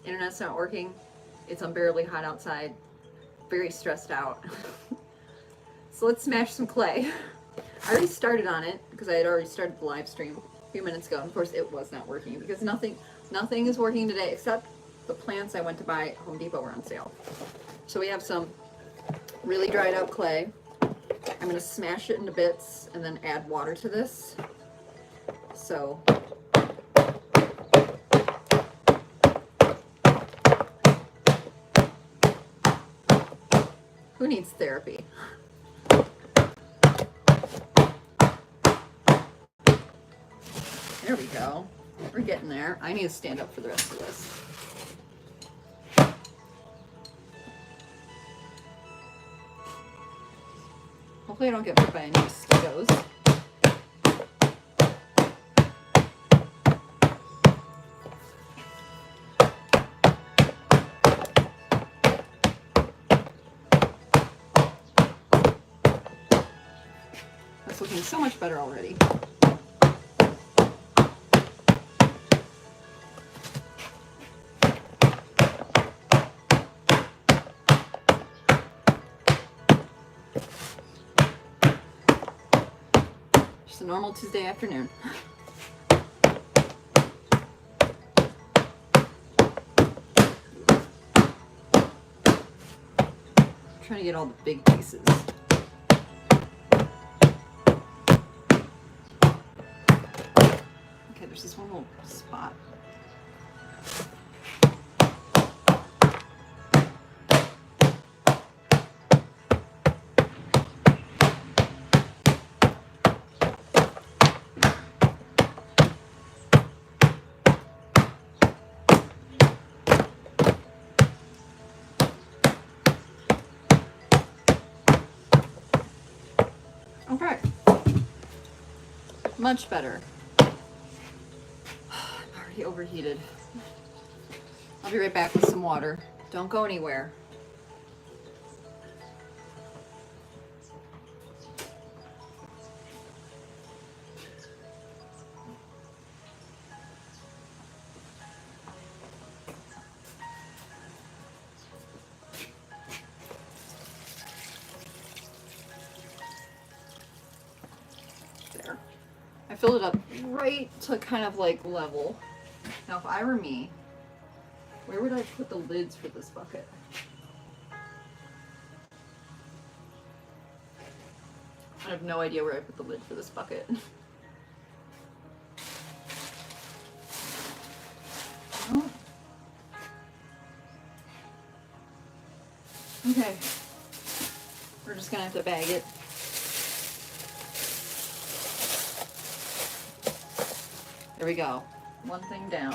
Internet's not working. It's unbearably hot outside. Very stressed out. So let's smash some clay. I already started on it because I had already started the live stream a few minutes ago. Of course, it was not working because nothing is working today except the plants I went to buy at Home Depot were on sale. So we have some really dried out clay. I'm going to smash it into bits and then add water to this. So who needs therapy? There we go. We're getting there. I need to stand up for the rest of this. Hopefully I don't get bit by any mosquitoes. That's looking so much better already. Just a normal Tuesday afternoon. Trying to get all the big pieces. Okay, there's this one little spot. Okay. Much better. I'm already overheated. I'll be right back with some water. Don't go anywhere. I filled it up right to kind of like level. Now if I were me, where would I put the lids for this bucket? I have no idea where I put the lid for this bucket. Oh. Okay, we're just gonna have to bag it. There we go. One thing down.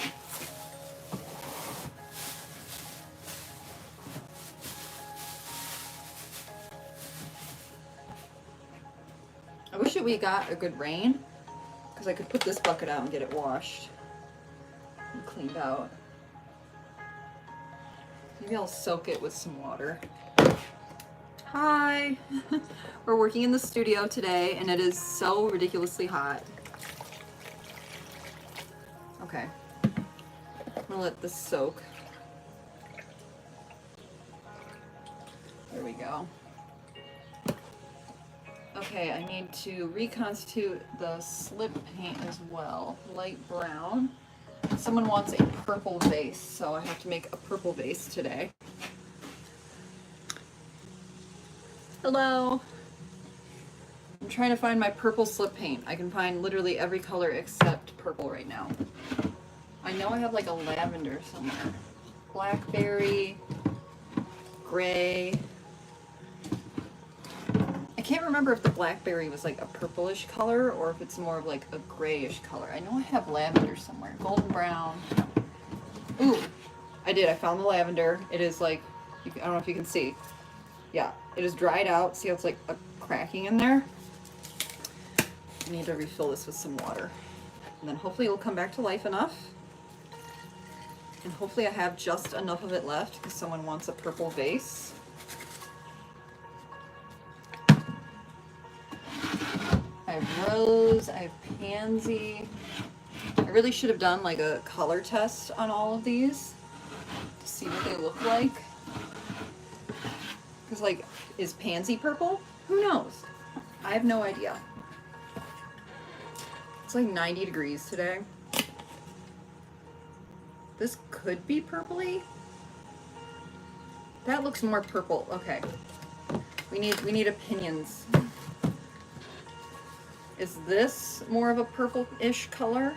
I wish that we got a good rain because I could put this bucket out and get it washed and cleaned out. Maybe I'll soak it with some water. Hi! We're working in the studio today and it is so ridiculously hot. Okay, I'm gonna let this soak. There we go. Okay, I need to reconstitute the slip paint as well, light brown. Someone wants a purple vase, so I have to make a purple vase today. Hello. I'm trying to find my purple slip paint. I can find literally every color except purple right now. I know I have like a lavender somewhere. Blackberry, gray. I can't remember if the blackberry was like a purplish color or if it's more of like a grayish color. I know I have lavender somewhere. Golden brown. Ooh, I did. I found the lavender. It is like, I don't know if you can see. Yeah, it is dried out. See how it's like a cracking in there? I need to refill this with some water. And then hopefully it'll come back to life enough. And hopefully I have just enough of it left because someone wants a purple vase. I have rose, I have pansy, I I really should have done like a color test on all of these to see what they look like. Because like, is pansy purple? Who knows? I have no idea. It's like 90 degrees today. This could be purpley. That looks more purple. Okay. We need opinions. Is this more of a purple-ish color?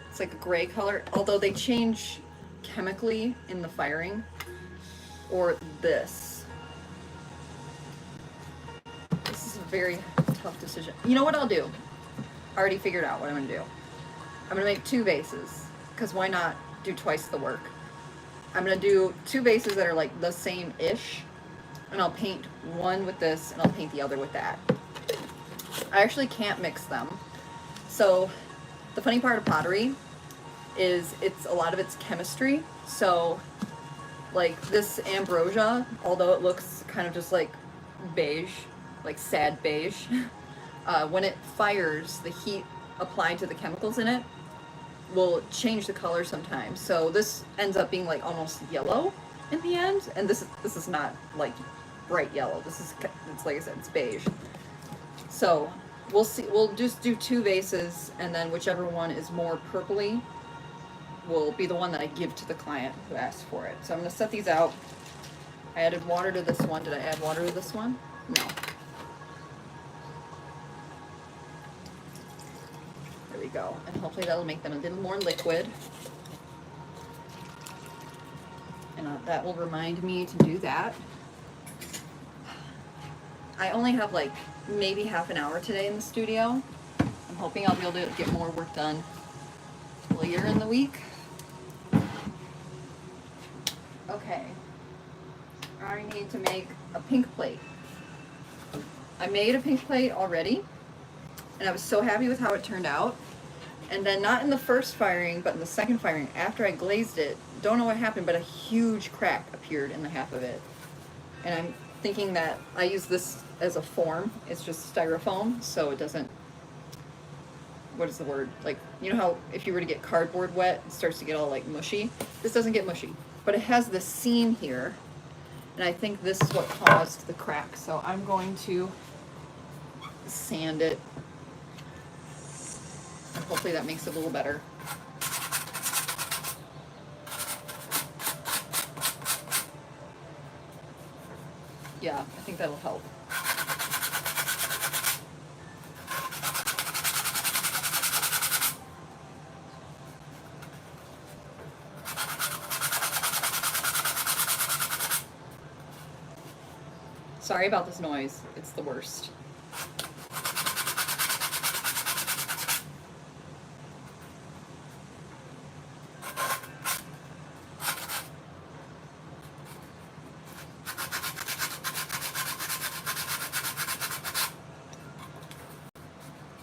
It's like a gray color, although they change chemically in the firing. Or this. This is a very tough decision. You know what I'll do? I already figured out what I'm gonna do. I'm gonna make 2 bases, because why not do twice the work? I'm gonna do 2 bases that are like the same-ish, and I'll paint one with this, and I'll paint the other with that. I actually can't mix them. So the funny part of pottery is a lot of it's chemistry. So like this ambrosia, although it looks kind of just like beige, like sad beige, when it fires, the heat applied to the chemicals in it will change the color sometimes. So this ends up being like almost yellow in the end, and this is not like bright yellow. It's like I said, it's beige. So we'll see. We'll just do 2 bases, and then whichever one is more purpley will be the one that I give to the client who asked for it. So I'm going to set these out. I added water to this one. Did I add water to this one? No. There we go. And hopefully that'll make them a little more liquid. And that will remind me to do that. I only have like maybe half an hour today in the studio. I'm hoping I'll be able to get more work done later in the week. Okay. I need to make a pink plate. I made a pink plate already, and I was so happy with how it turned out. And then not in the first firing, but in the second firing, after I glazed it, don't know what happened, but a huge crack appeared in the half of it. And I'm thinking that I use this as a form. It's just styrofoam, so it doesn't, what is the word? Like, you know how if you were to get cardboard wet, it starts to get all like mushy? This doesn't get mushy, but it has this seam here, and I think this is what caused the crack. So I'm going to sand it, and hopefully that makes it a little better. Yeah, I think that'll help. Sorry about this noise. It's the worst.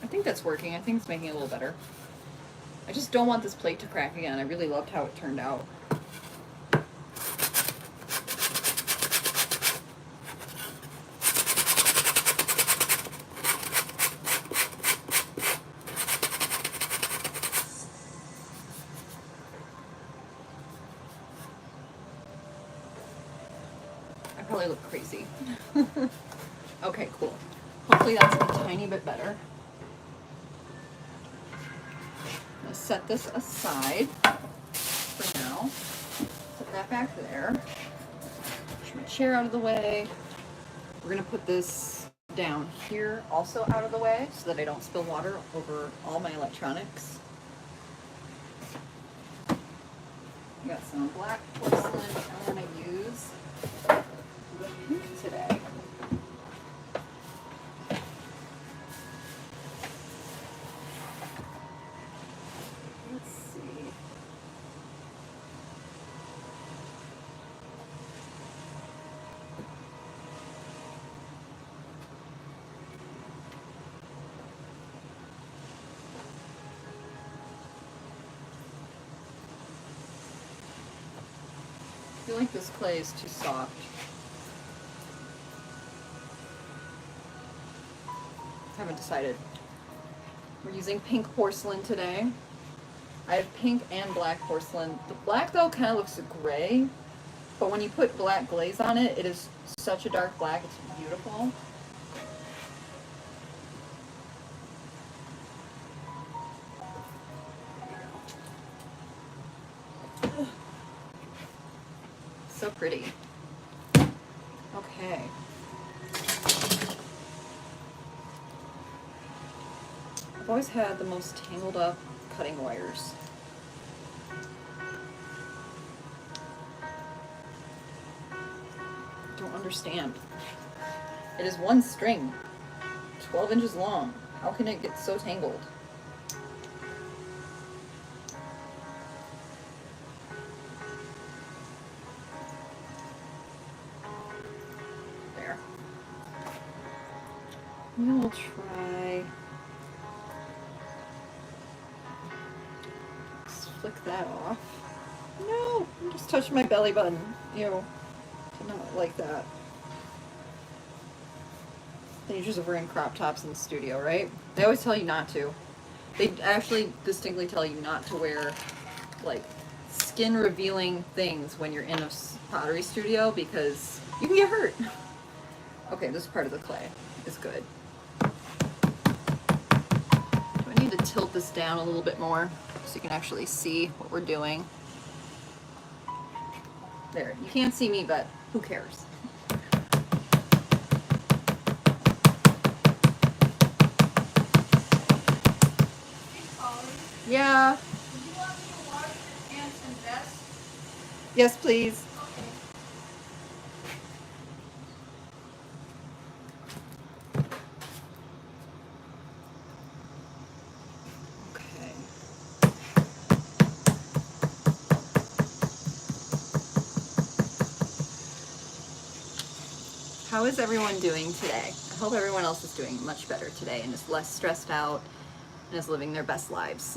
I think that's working. I think it's making it a little better. I just don't want this plate to crack again. I really loved how it turned out. I probably look crazy. Okay, cool. Hopefully that's a tiny bit better. I'm going to set this aside for now. Put that back there. Push my chair out of the way. We're going to put this down here also out of the way so that I don't spill water over all my electronics. I got some black porcelain I'm going to use today. Let's see. I feel like this clay is too soft. Haven't decided. We're using pink porcelain today. I have pink and black porcelain. The black though kind of looks gray, but when you put black glaze on it, it is such a dark black. It's beautiful. So pretty. Okay. I've always had the most tangled up cutting wires. Don't understand. It is one string, 12 inches long. How can it get so tangled? There. We'll try. Let's flick that off. No, I'm just touching my belly button. Ew. I don't like that. Dangers of wearing crop tops in the studio, right? They always tell you not to. They actually distinctly tell you not to wear, like, skin revealing things when you're in a pottery studio because you can get hurt. Okay, this part of the clay is good. Do I need to tilt this down a little bit more so you can actually see what we're doing? There, you can't see me, but who cares? Yeah. Would you want me to wash your pants and vest? Yes, please. Okay. How is everyone doing today? I hope everyone else is doing much better today and is less stressed out and is living their best lives.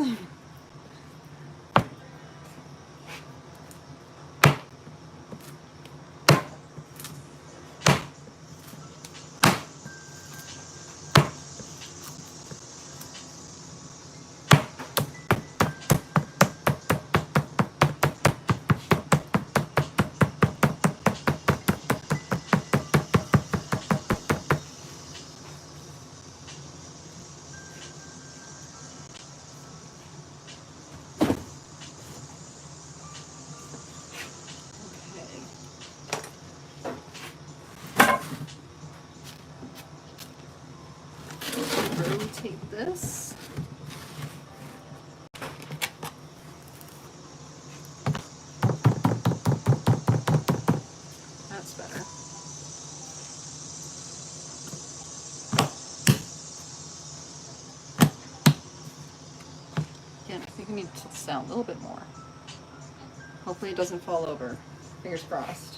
Rotate this. That's better. Again, I think I need to tilt this down a little bit more. Hopefully it doesn't fall over. Fingers crossed.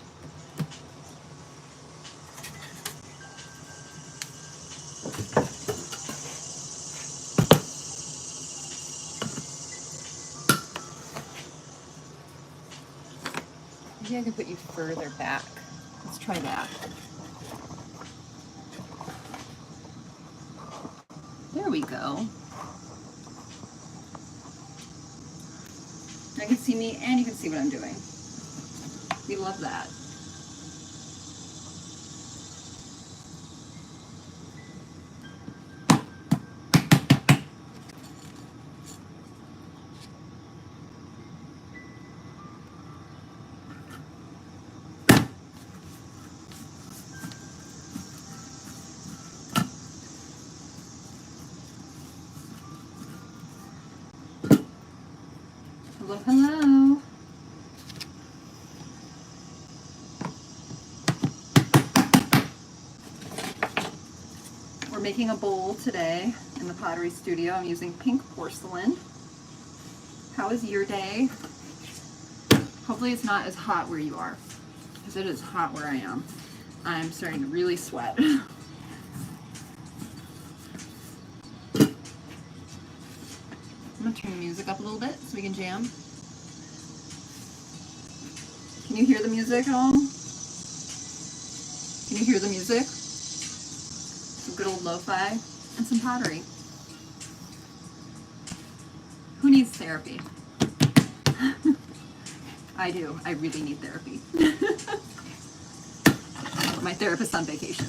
Maybe I can put you further back. Let's try that. There we go. Now you can see me and you can see what I'm doing. We love that. Hello, hello. We're making a bowl today in the pottery studio. I'm using pink porcelain. How is your day? Hopefully it's not as hot where you are, because it is hot where I am. I'm starting to really sweat. I'm gonna turn the music up a little bit so we can jam. Can you hear the music at all? Can you hear the music? Some good old lo-fi and some pottery. Who needs therapy? I do. I really need therapy. My therapist's on vacation.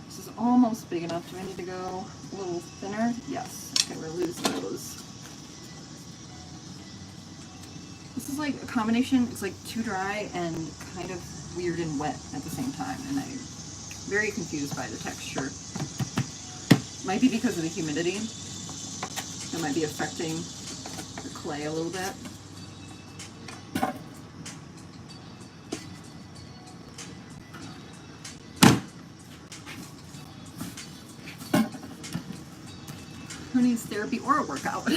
This is almost big enough. Do I need to go a little thinner? Yes. Okay, we're losing those. This is like a combination. It's like too dry and kind of weird and wet at the same time, and I'm very confused by the texture. Might be because of the humidity. It might be affecting the clay a little bit. Who needs therapy or a workout?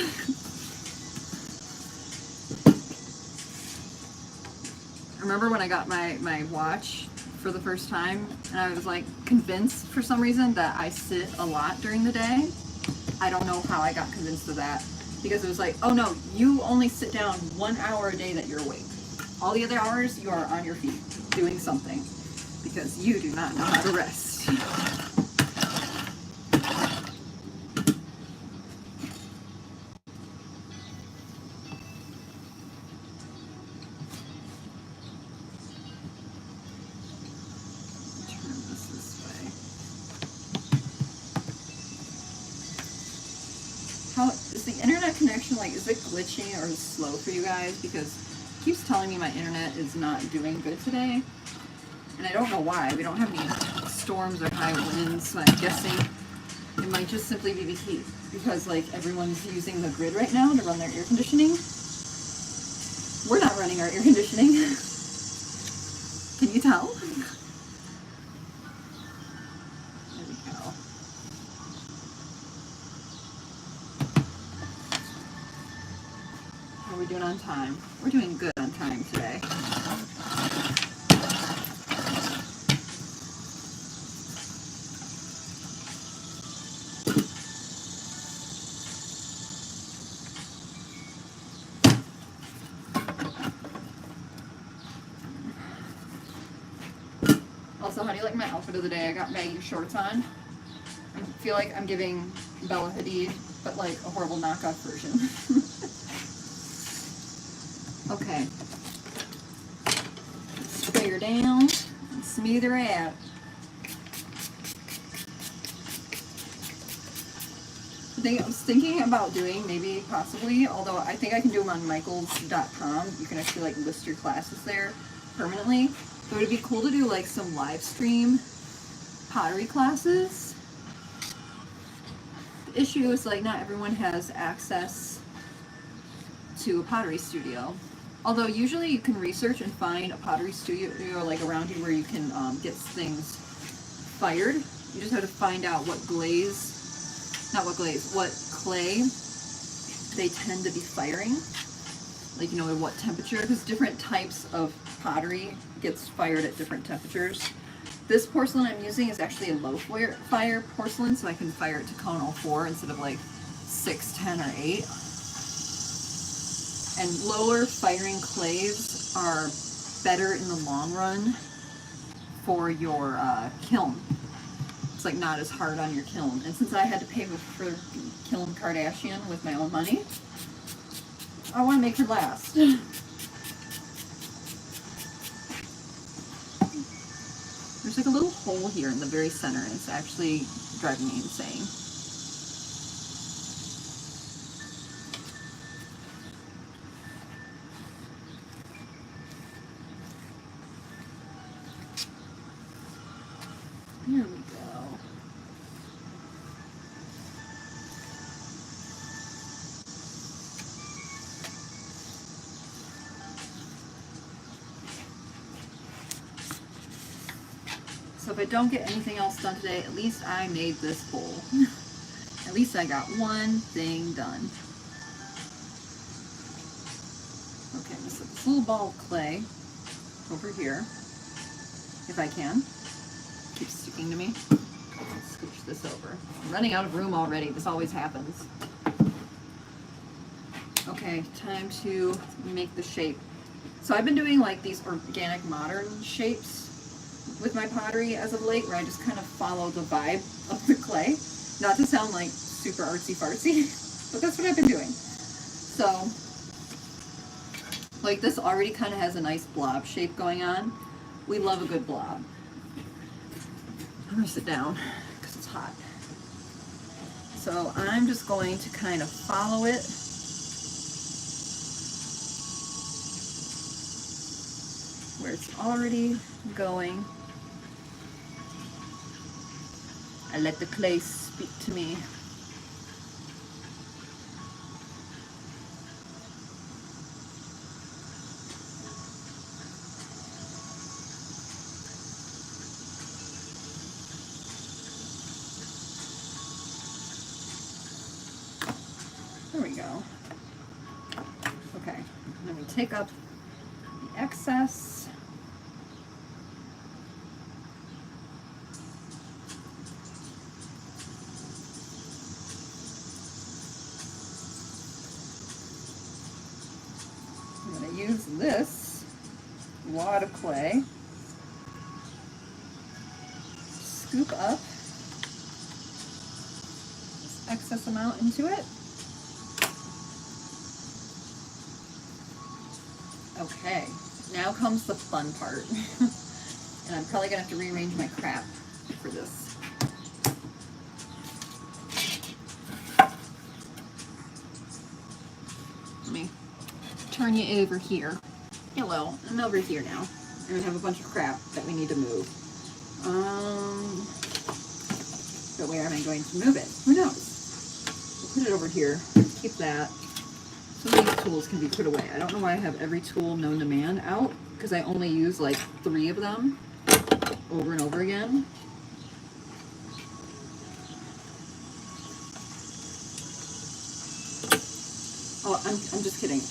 I remember when I got my watch for the first time, and I was like convinced for some reason that I sit a lot during the day. I don't know how I got convinced of that, because it was like, oh no, you only sit down 1 hour a day that you're awake. All the other hours you are on your feet doing something, because you do not know how to rest. Is the internet connection, like, is it glitching or slow for you guys? Because it keeps telling me my internet is not doing good today. And I don't know why. We don't have any storms or high winds, so I'm guessing it might just simply be because, like, everyone's using the grid right now to run their air conditioning. We're not running our air conditioning. Can you tell? There we go. How are we doing on time? We're doing good on time today. Also, how do you like my outfit of the day? I got baggy shorts on. I feel like I'm giving Bella Hadid, but like a horrible knockoff version. Okay. Spray her down and smooth her out. I was thinking about doing, maybe, possibly, although I think I can do them on michaels.com. You can actually like list your classes there permanently. So it would be cool to do like some live stream pottery classes. The issue is like not everyone has access to a pottery studio. Although usually you can research and find a pottery studio like around you where you can get things fired. You just have to find out what what clay they tend to be firing. Like, you know, at what temperature, because different types of pottery gets fired at different temperatures. This porcelain I'm using is actually a low fire porcelain, so I can fire it to cone 04 instead of like 6, 10, or 8. And lower firing clays are better in the long run for your kiln. It's like not as hard on your kiln. And since I had to pay for Kiln Kardashian with my own money, I want to make her last. There's like a little hole here in the very center, and it's actually driving me insane. There we go. So if I don't get anything else done today, at least I made this bowl. At least I got one thing done. Okay, I'm going to set this little ball of clay over here, if I can. Keeps sticking to me. Let's scooch this over. I'm running out of room already. This always happens. Okay, time to make the shape. So I've been doing like these organic modern shapes with my pottery as of late, where I just kind of follow the vibe of the clay. Not to sound like super artsy fartsy, but that's what I've been doing. So, like this already kind of has a nice blob shape going on. We love a good blob. I'm gonna sit down because it's hot. So I'm just going to kind of follow it. Where it's already going. I let the clay speak to me. There we go. Okay, let me take up the excess. I'm going to use this wad of clay, scoop up this excess amount into it. Okay, now comes the fun part. And I'm probably going to have to rearrange my crap for this. Let me turn you over here. Hello, I'm over here now. And we have a bunch of crap that we need to move. But where am I going to move it? Who knows? We'll put it over here. Keep that. Some of these tools can be put away. I don't know why I have every tool known to man out, because I only use like 3 of them over and over again. Oh, I'm just kidding.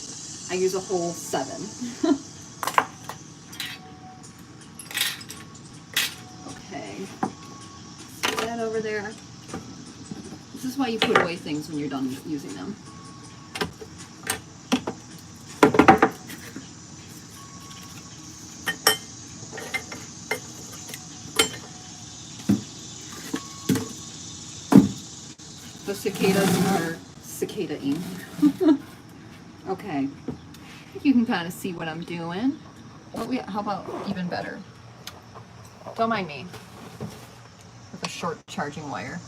I use a whole 7. Okay. Put that over there. This is why you put away things when you're done using them. The cicadas are cicada-ing. Okay, I think you can kind of see what I'm doing. How about even better? Don't mind me with a short charging wire.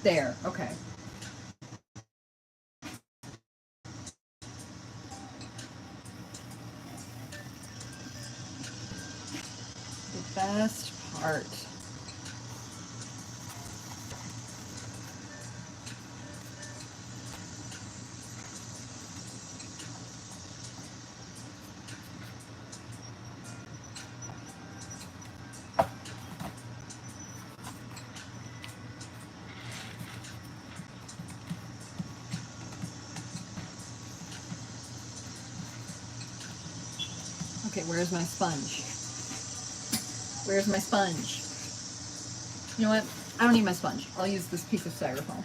There, okay. The best part. Okay, where's my sponge? Where's my sponge? You know what? I don't need my sponge. I'll use this piece of styrofoam.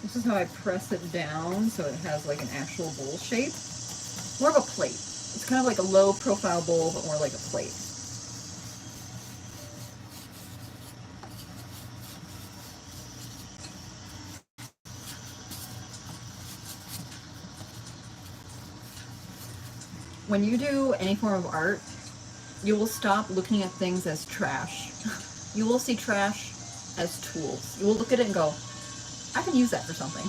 This is how I press it down so it has like an actual bowl shape. More of a plate. It's kind of like a low profile bowl, but more like a plate. When you do any form of art, you will stop looking at things as trash. You will see trash as tools. You will look at it and go, I can use that for something.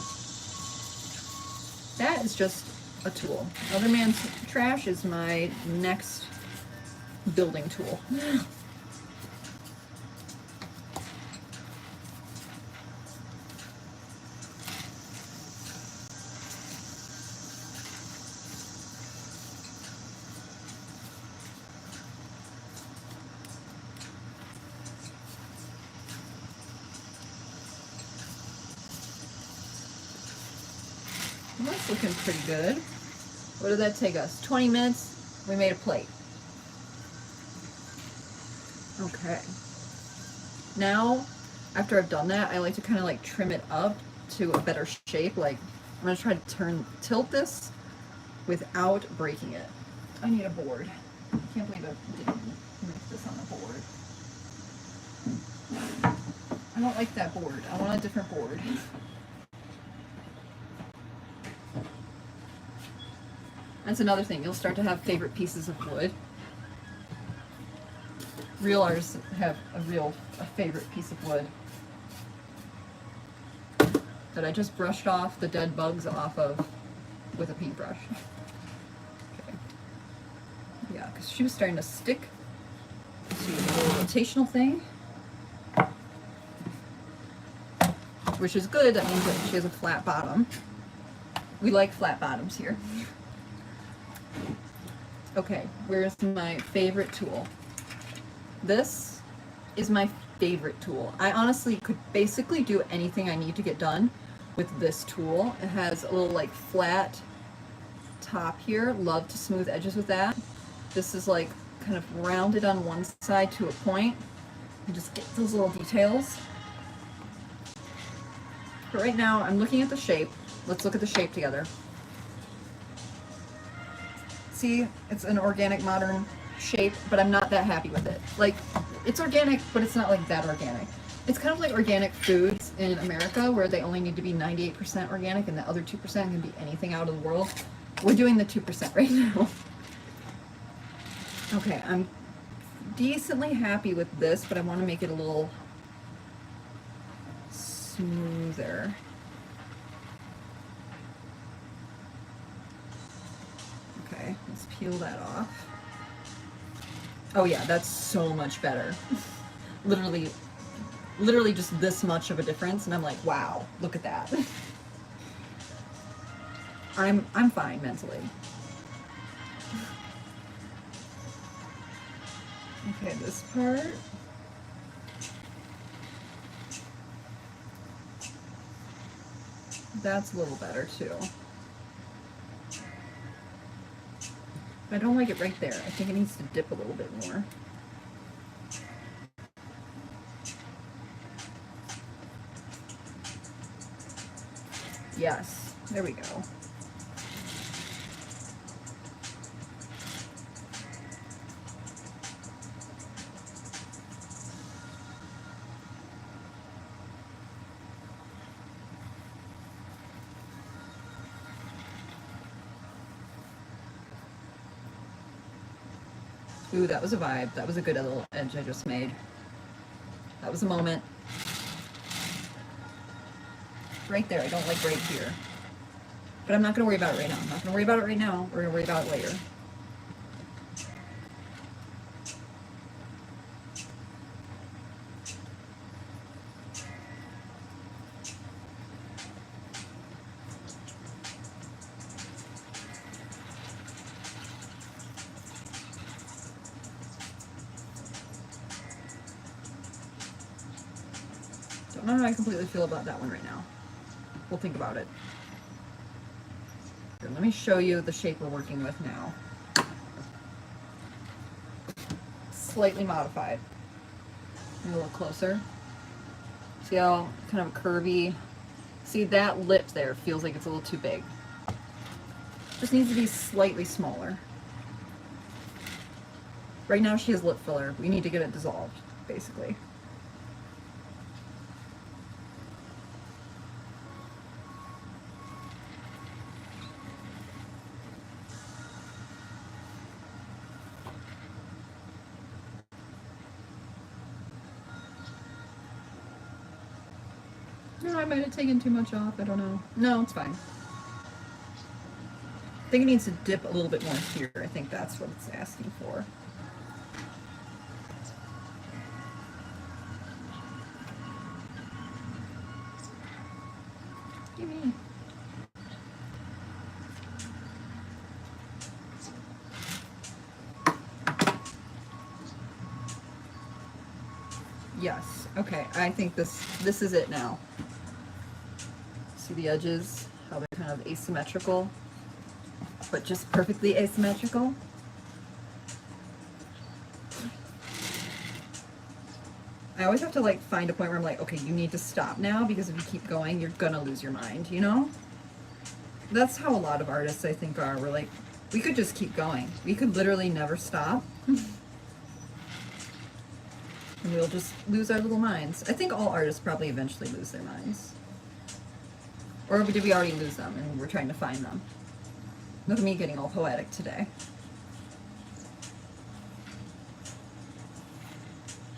That is just a tool. Other man's trash is my next building tool. That's looking pretty good. What did that take us? 20 minutes? We made a plate. Okay. Now after I've done that, I like to kind of like trim it up to a better shape. Like I'm gonna try to tilt this without breaking it. I need a board. I can't believe I didn't move this on the board. I don't like that board. I want a different board. That's another thing. You'll start to have favorite pieces of wood. Real artists have a favorite piece of wood that I just brushed off the dead bugs off of with a paintbrush. Okay. Yeah, because she was starting to stick to the little rotational thing, which is good. That means that she has a flat bottom. We like flat bottoms here. Okay, where's my favorite tool? This is my favorite tool. I honestly could basically do anything I need to get done with this tool. It has a little like flat top here. Love to smooth edges with that. This is like kind of rounded on one side to a point. You just get those little details. But right now I'm looking at the shape. Let's look at the shape together. See, it's an organic modern shape, but I'm not that happy with it. Like, it's organic, but it's not like that organic. It's kind of like organic foods in America where they only need to be 98% organic and the other 2% can be anything out of the world. We're doing the 2% right now. Okay, I'm decently happy with this, but I want to make it a little smoother. Okay, let's peel that off. Oh yeah, that's so much better. literally just this much of a difference, and I'm like, wow, look at that. I'm fine mentally. Okay, this part. That's a little better too. I don't like it right there. I think it needs to dip a little bit more. Yes, there we go. Ooh, that was a vibe. That was a good little edge I just made. That was a moment. Right there. I don't like right here. But I'm not going to worry about it right now. I'm not going to worry about it right now. We're going to worry about it later. Don't know how I completely feel about that one right now. We'll think about it. Here, let me show you the shape we're working with now. Slightly modified. A little closer. See how kind of curvy? See, that lip there feels like it's a little too big. Just needs to be slightly smaller. Right now she has lip filler. We need to get it dissolved, basically. No, I might have taken too much off. I don't know. No, it's fine. I think it needs to dip a little bit more here. I think that's what it's asking for. Gimme. Yes. Okay. I think this is it now. See the edges, how they're kind of asymmetrical, but just perfectly asymmetrical. I always have to like find a point where I'm like, okay, you need to stop now, because if you keep going, you're gonna lose your mind, you know? That's how a lot of artists, I think, are. We're like, we could just keep going. We could literally never stop. And we'll just lose our little minds. I think all artists probably eventually lose their minds. Or did we already lose them and we're trying to find them? Look at me getting all poetic today.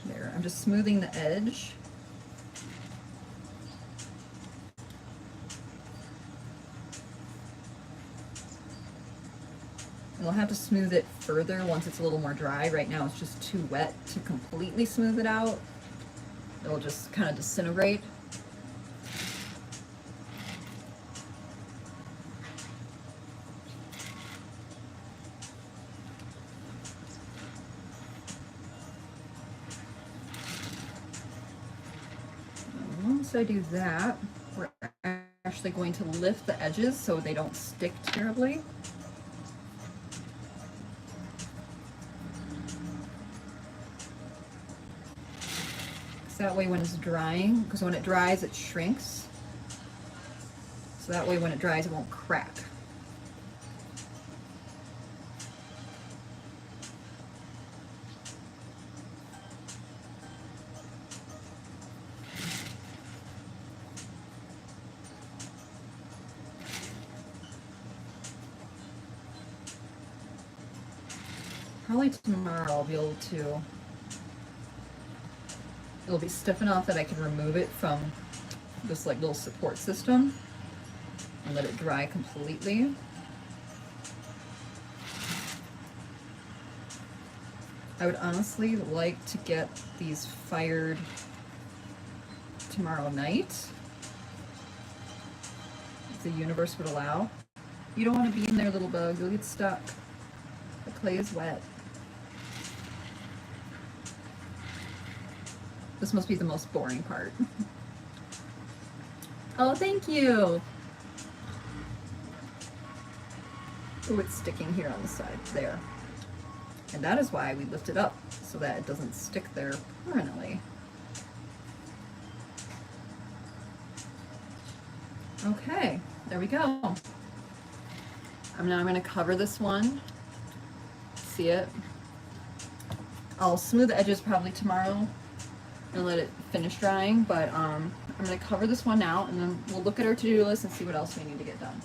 There, I'm just smoothing the edge. And we'll have to smooth it further once it's a little more dry. Right now it's just too wet to completely smooth it out. It'll just kind of disintegrate. Once I do that, we're actually going to lift the edges so they don't stick terribly. So that way when it's drying, because when it dries it shrinks. So that way when it dries it won't crack. Probably tomorrow I'll be able to, it'll be stiff enough that I can remove it from this like little support system and let it dry completely. I would honestly like to get these fired tomorrow night, if the universe would allow. You don't want to be in there, little bug, you'll get stuck. The clay is wet. This must be the most boring part. Oh, thank you. Oh, it's sticking here on the side, there. And that is why we lift it up, so that it doesn't stick there permanently. Okay, there we go. Now I'm going to cover this one. See it? I'll smooth the edges probably tomorrow and let it finish drying, but I'm going to cover this one now, and then we'll look at our to-do list and see what else we need to get done.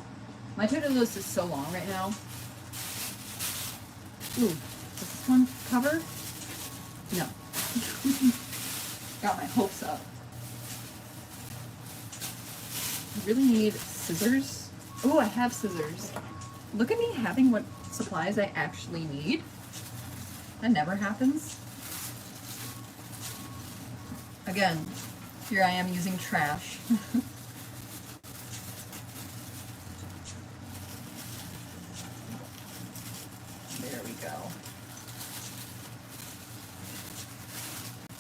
My to-do list is so long right now. Ooh, does this one cover? No. Got my hopes up. I really need scissors. Oh, I have scissors. Look at me having what supplies I actually need. That never happens. Again, here I am using trash. There we go.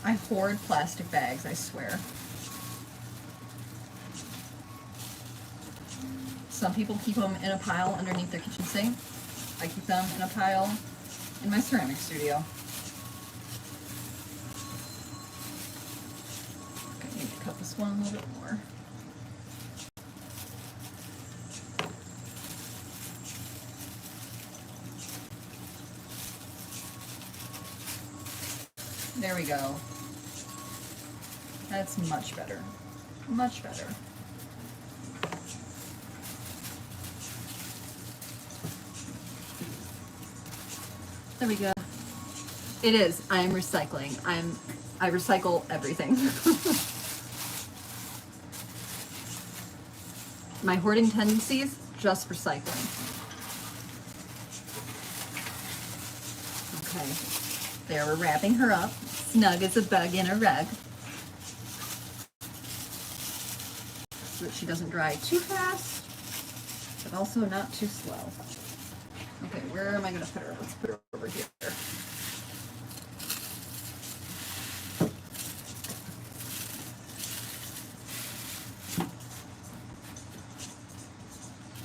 I hoard plastic bags, I swear. Some people keep them in a pile underneath their kitchen sink. I keep them in a pile in my ceramic studio. Okay, I need to cut this one a little bit more. There we go. That's much better. Much better. There we go. It is. I am recycling. I recycle everything. My hoarding tendencies, just recycling. Okay. There, we're wrapping her up. Snug as a bug in a rug. So that she doesn't dry too fast, but also not too slow. Okay, where am I going to put her? Let's put her over here.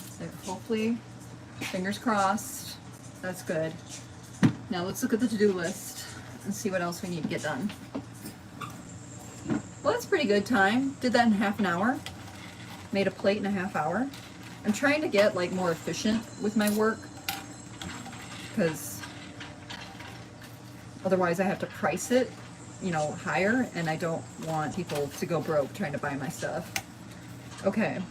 So hopefully, fingers crossed, that's good. Now let's look at the to-do list and see what else we need to get done. That's pretty good time. Did that in half an hour. Made a plate in a half hour. I'm trying to get like more efficient with my work because otherwise I have to price it, you know, higher, and I don't want people to go broke trying to buy my stuff. Okay.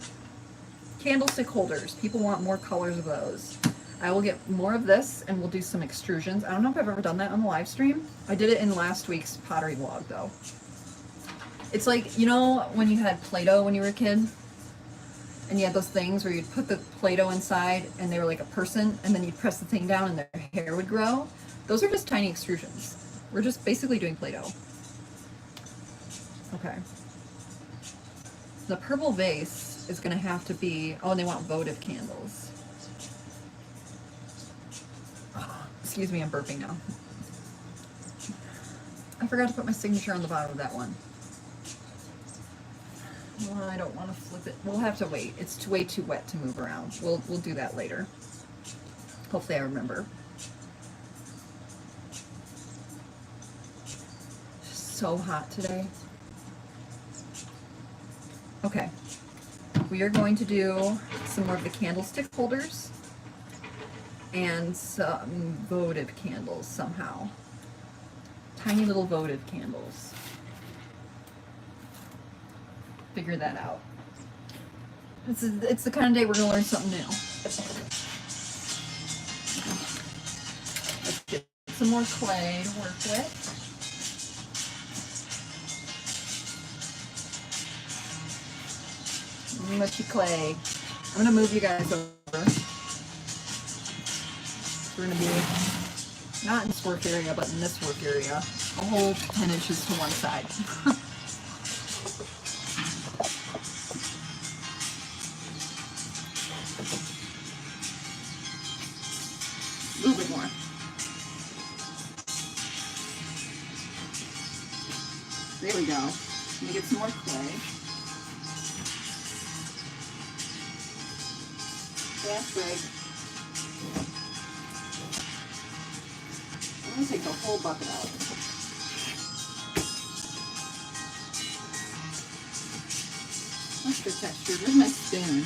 Candlestick holders. People want more colors of those. I will get more of this and we'll do some extrusions. I don't know if I've ever done that on the live stream. I did it in last week's pottery vlog though. It's like, you know when you had Play-Doh when you were a kid? And you had those things where you'd put the Play-Doh inside and they were like a person, and then you'd press the thing down and their hair would grow. Those are just tiny extrusions. We're just basically doing Play-Doh. Okay. The purple vase is going to have to be, oh, and they want votive candles. Excuse me, I'm burping now. I forgot to put my signature on the bottom of that one. Well, I don't want to flip it. We'll have to wait. It's way too wet to move around. We'll do that later. Hopefully I remember. It's so hot today. Okay. We are going to do some more of the candlestick holders and some votive candles somehow. Tiny little votive candles. Figure that out. It's the kind of day we're going to learn something new. Let's get some more clay to work with. Mushy clay. I'm going to move you guys over. We're going to be not in this work area, but in this work area. A whole 10 inches to one side. A little bit more. There we go. Let me get some more clay. That's big. I'm going to take the whole bucket out. Extra texture. Where's my spoon?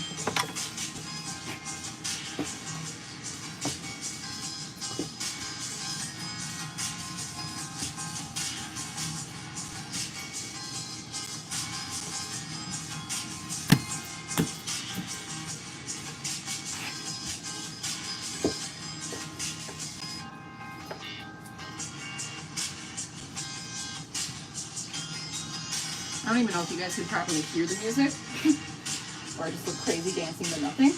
I don't even know if you guys can properly hear the music, or I just look crazy dancing to nothing.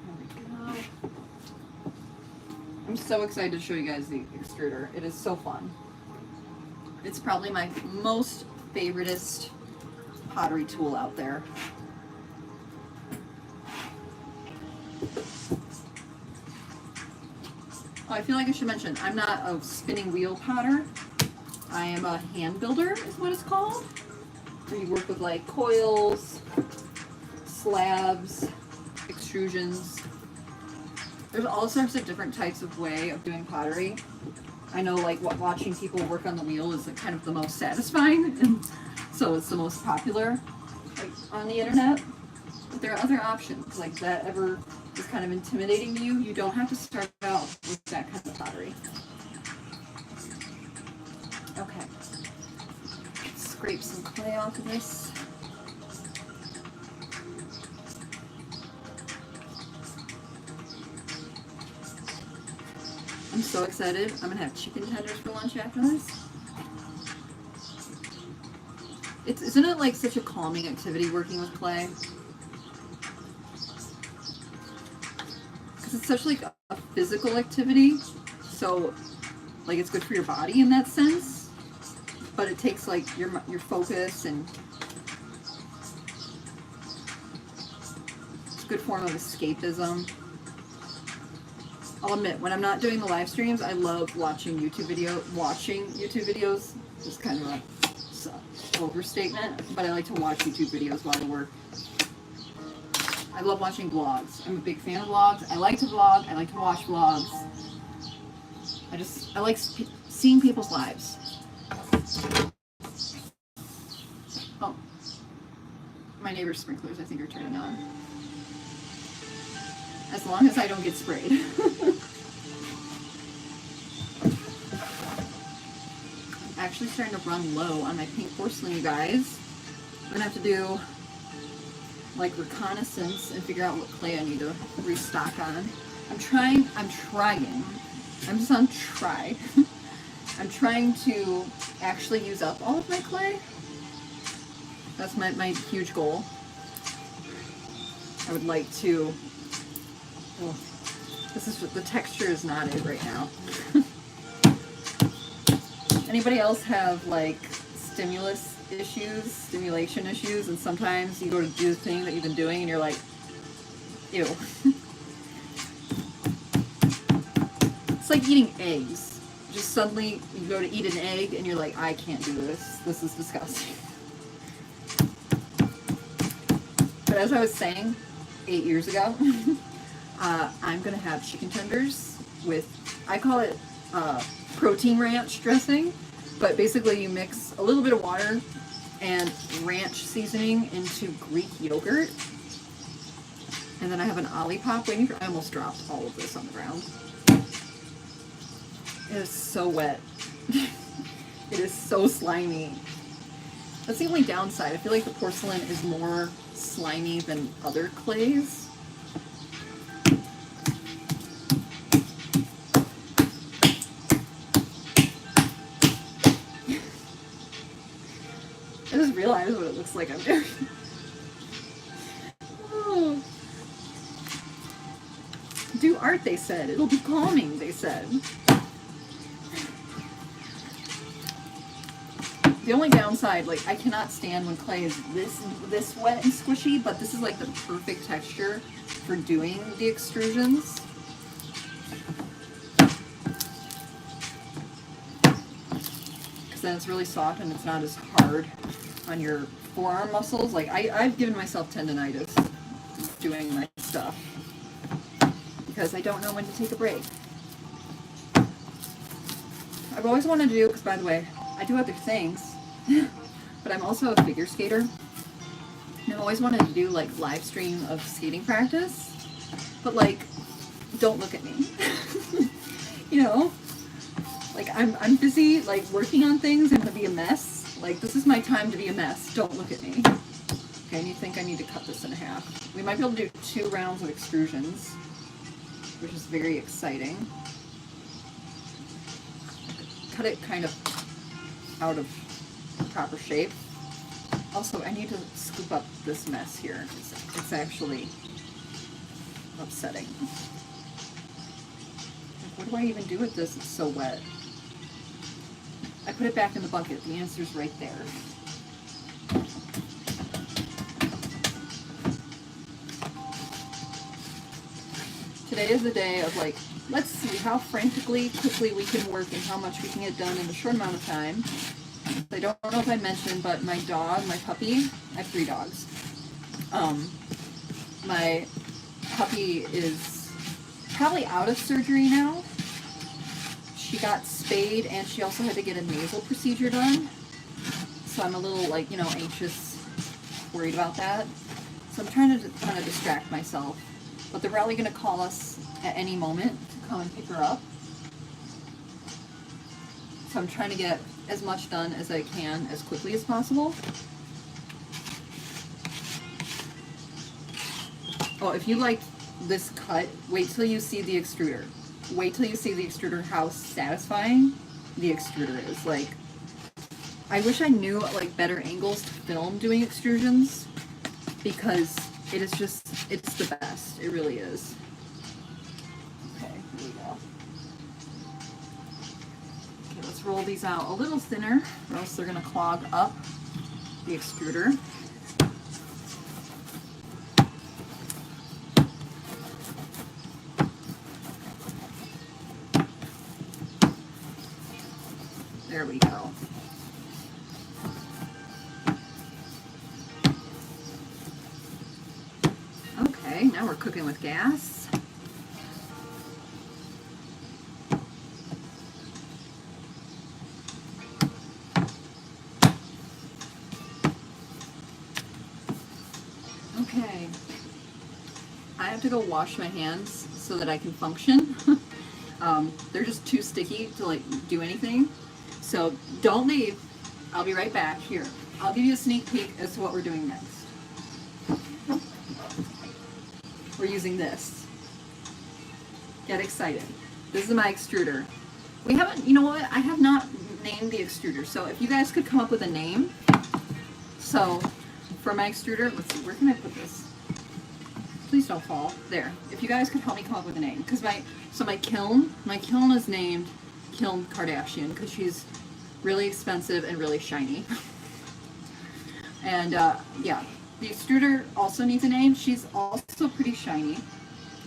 There we go. I'm so excited to show you guys the extruder. It is so fun. It's probably my most favoritist pottery tool out there. Oh, I feel like I should mention, I'm not a spinning wheel potter. I am a hand builder, is what it's called. Where you work with like coils, slabs, extrusions. There's all sorts of different types of way of doing pottery. I know like watching people work on the wheel is like kind of the most satisfying, and so it's the most popular like on the internet. But there are other options. Like that ever is kind of intimidating to you, you don't have to start out with that kind of pottery. Okay. Let's scrape some clay off of this. I'm so excited. I'm gonna have chicken tenders for lunch after this. Isn't it like such a calming activity working with clay? Because it's such like a physical activity, so like it's good for your body in that sense, but it takes like your focus, and it's a good form of escapism. I'll admit, when I'm not doing the live streams, I love watching YouTube videos. Just kind of overstatement, but I like to watch YouTube videos while I work. I love watching vlogs. I'm a big fan of vlogs. I like to vlog. I like to watch vlogs. I like seeing people's lives. Oh, my neighbor's sprinklers I think are turning on. As long as I don't get sprayed. I'm actually starting to run low on my pink porcelain, you guys. I'm gonna have to do like reconnaissance and figure out what clay I need to restock on. I'm trying. I'm just on try. I'm trying to actually use up all of my clay. That's my huge goal. I would like to, oh, the texture is not it right now. Anybody else have like stimulation issues, and sometimes you go to do the thing that you've been doing and you're like, ew. It's like eating eggs. Just suddenly you go to eat an egg and you're like, I can't do this. This is disgusting. But as I was saying 8 years ago, I'm going to have chicken tenders with, I call it protein ranch dressing, but basically you mix a little bit of water and ranch seasoning into Greek yogurt. And then I have an Olipop waiting for, I almost dropped all of this on the ground. It is so wet. It is so slimy. That's the only downside. I feel like the porcelain is more slimy than other clays. I just realized what it looks like I'm doing. Oh. Do art, they said. It'll be calming, they said. The only downside, like, I cannot stand when clay is this wet and squishy, but this is like the perfect texture for doing the extrusions. Because then it's really soft and it's not as hard on your forearm muscles. Like, I've given myself tendonitis doing my stuff because I don't know when to take a break. I've always wanted to do, because by the way, I do other things, but I'm also a figure skater. And I've always wanted to do like live stream of skating practice, but like, don't look at me. You know, like I'm busy like working on things. I'm gonna be a mess. Like, this is my time to be a mess. Don't look at me. Okay, and you think I need to cut this in half. We might be able to do 2 rounds of extrusions, which is very exciting. Cut it kind of out of proper shape. Also, I need to scoop up this mess here. It's actually upsetting. What do I even do with this? It's so wet. I put it back in the bucket. The answer's right there. Today is the day of like, let's see how quickly we can work and how much we can get done in a short amount of time. I don't know if I mentioned, but my dog, my puppy, I have 3 dogs. My puppy is probably out of surgery now. She got spayed and she also had to get a nasal procedure done. So I'm a little like, anxious, worried about that. So I'm trying to kind of distract myself. But they're probably going to call us at any moment to come and pick her up. So I'm trying to get as much done as I can as quickly as possible. Oh, if you like this cut, wait till you see the extruder. Wait till you see the extruder, how satisfying the extruder is. Like, I wish I knew like better angles to film doing extrusions, because it is just, it's the best. It really is. Okay, here we go. Okay, let's roll these out a little thinner, or else they're going to clog up the extruder. There we go. cooking with gas. Okay, I have to go wash my hands so that I can function. They're just too sticky to like do anything. So don't leave. I'll be right back. Here, I'll give you a sneak peek as to what we're doing next. We're using this. Get excited. This is my extruder. We haven't, you know what? I have not named the extruder. So if you guys could come up with a name. So for my extruder, let's see, where can I put this? Please don't fall. There. If you guys could help me come up with a name. Because my kiln is named Kiln Kardashian because she's really expensive and really shiny. And yeah, the extruder also needs a name. She's also pretty shiny,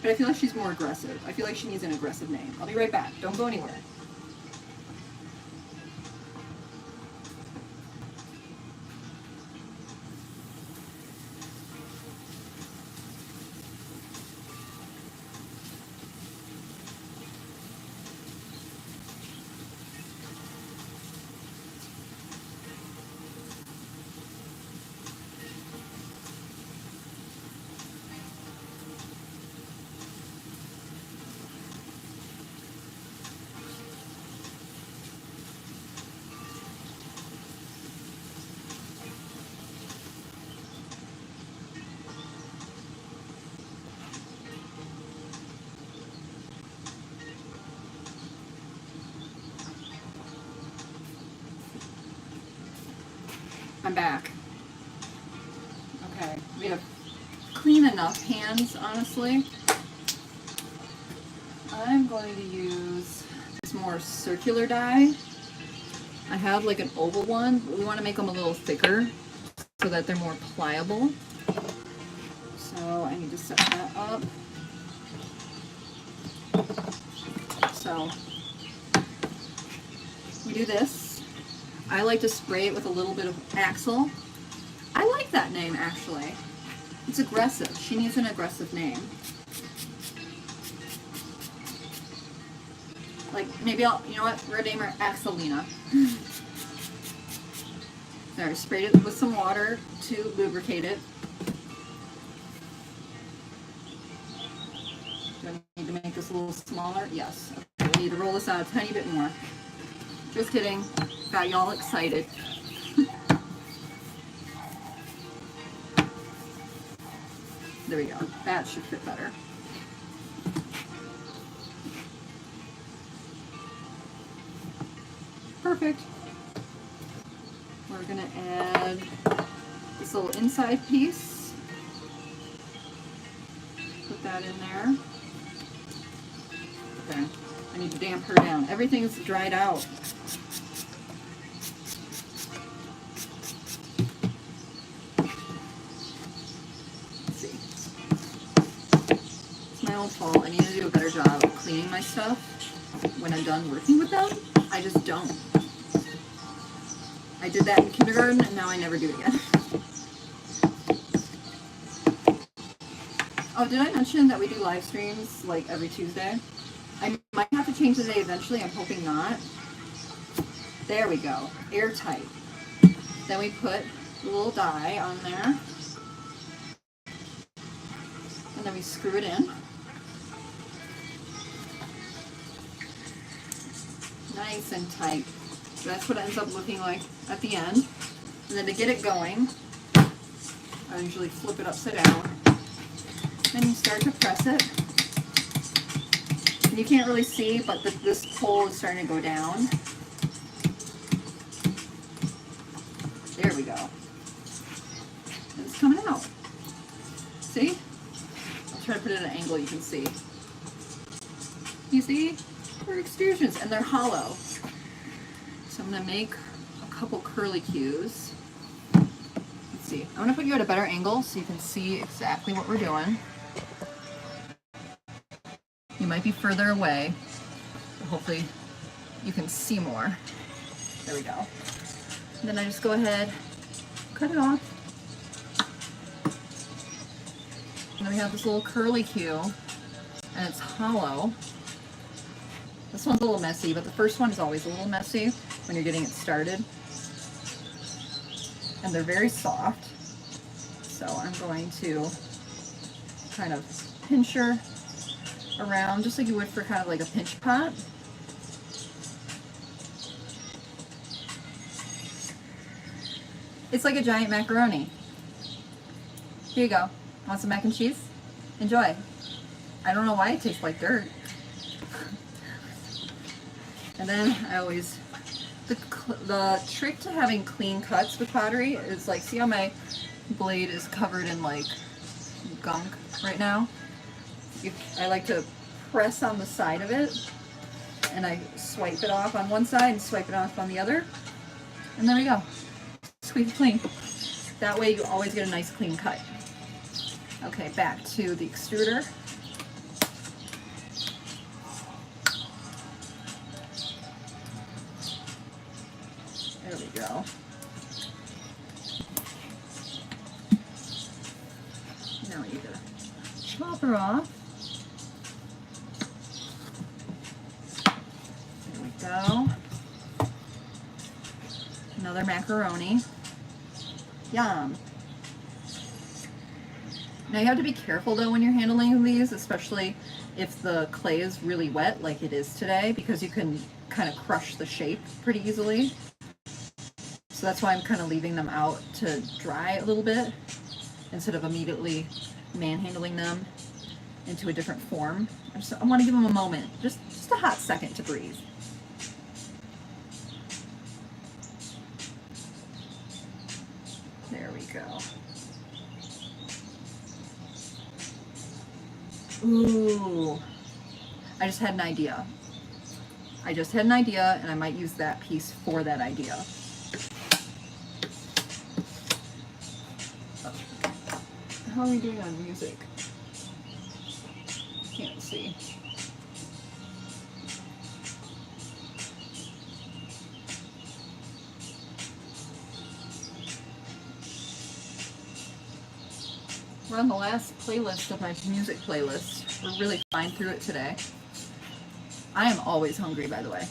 but I feel like she's more aggressive. I feel like she needs an aggressive name. I'll be right back. Don't go anywhere. I'm back. Okay, we have clean enough hands, honestly. I'm going to use this more circular die. I have like an oval one, but we want to make them a little thicker so that they're more pliable. So I need to set that up. So we do this. I like to spray it with a little bit of Axel. I like that name, actually. It's aggressive. She needs an aggressive name. Like, maybe you know what? We're gonna name her Axelina. There, I sprayed it with some water to lubricate it. Do I need to make this a little smaller? Yes. Okay, we need to roll this out a tiny bit more. Just kidding. Got y'all excited. There we go. That should fit better. Perfect. We're gonna add this little inside piece. Put that in there. Okay. I need to damp her down. Everything's dried out. My own fault. I need to do a better job of cleaning my stuff when I'm done working with them. I just don't. I did that in kindergarten and now I never do it again. Oh, did I mention that we do live streams like every Tuesday? I might have to change the day eventually. I'm hoping not. There we go. Airtight. Then we put a little die on there. And then we screw it in. Nice and tight. So that's what it ends up looking like at the end. And then to get it going, I usually flip it upside down. Then you start to press it. And you can't really see, but this pole is starting to go down. There we go. And it's coming out. See? I'll try to put it at an angle you can see. You see? They're extrusions, and they're hollow. So I'm going to make a couple curly cues. Let's see. I'm going to put you at a better angle so you can see exactly what we're doing. You might be further away, but hopefully you can see more. There we go. And then I just go ahead, cut it off. And we have this little curly Q, and it's hollow. This one's a little messy, but the first one is always a little messy when you're getting it started. And they're very soft. So I'm going to kind of pinch her around just like you would for kind of like a pinch pot. It's like a giant macaroni. Here you go. Want some mac and cheese? Enjoy. I don't know why it tastes like dirt. And then I always, the trick to having clean cuts with pottery is like, see how my blade is covered in like gunk right now? I like to press on the side of it and I swipe it off on one side and swipe it off on the other. And there we go. Squeak it clean. That way you always get a nice clean cut. Okay, back to the extruder. There we go. Now you gotta chop her off. There we go. Another macaroni. Yum. Now you have to be careful though when you're handling these, especially if the clay is really wet like it is today, because you can kind of crush the shape pretty easily. So that's why I'm kind of leaving them out to dry a little bit instead of immediately manhandling them into a different form. I want to give them a moment, just a hot second to breathe. There we go. Ooh, I just had an idea. And I might use that piece for that idea. How are we doing on music? Can't see. We're on the last playlist of my music playlist. We're really fine through it today. I am always hungry, by the way.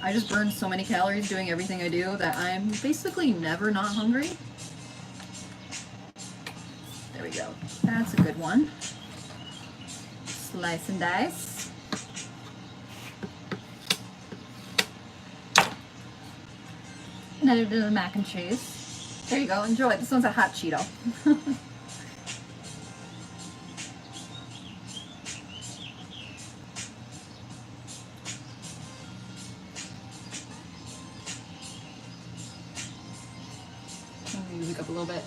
I just burn so many calories doing everything I do that I'm basically never not hungry. There we go. That's a good one. Slice and dice. And then I did the mac and cheese. There you go, enjoy. This one's a hot Cheeto. Music up a little bit.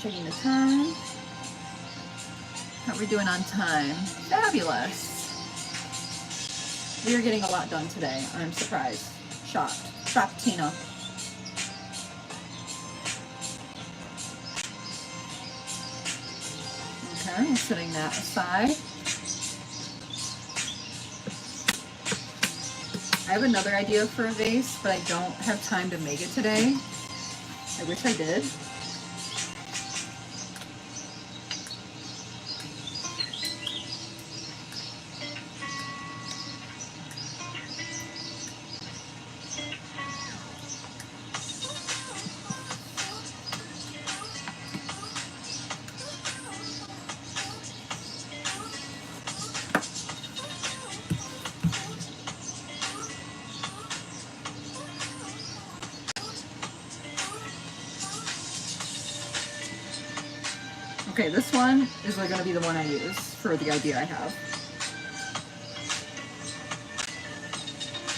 Checking the time. How are we doing on time? Fabulous. We are getting a lot done today. I'm surprised. Shocked. Shocked Tina. Okay, I'm setting that aside. I have another idea for a vase, but I don't have time to make it today. I wish I did. Okay, this one is going to be the one I use for the idea I have.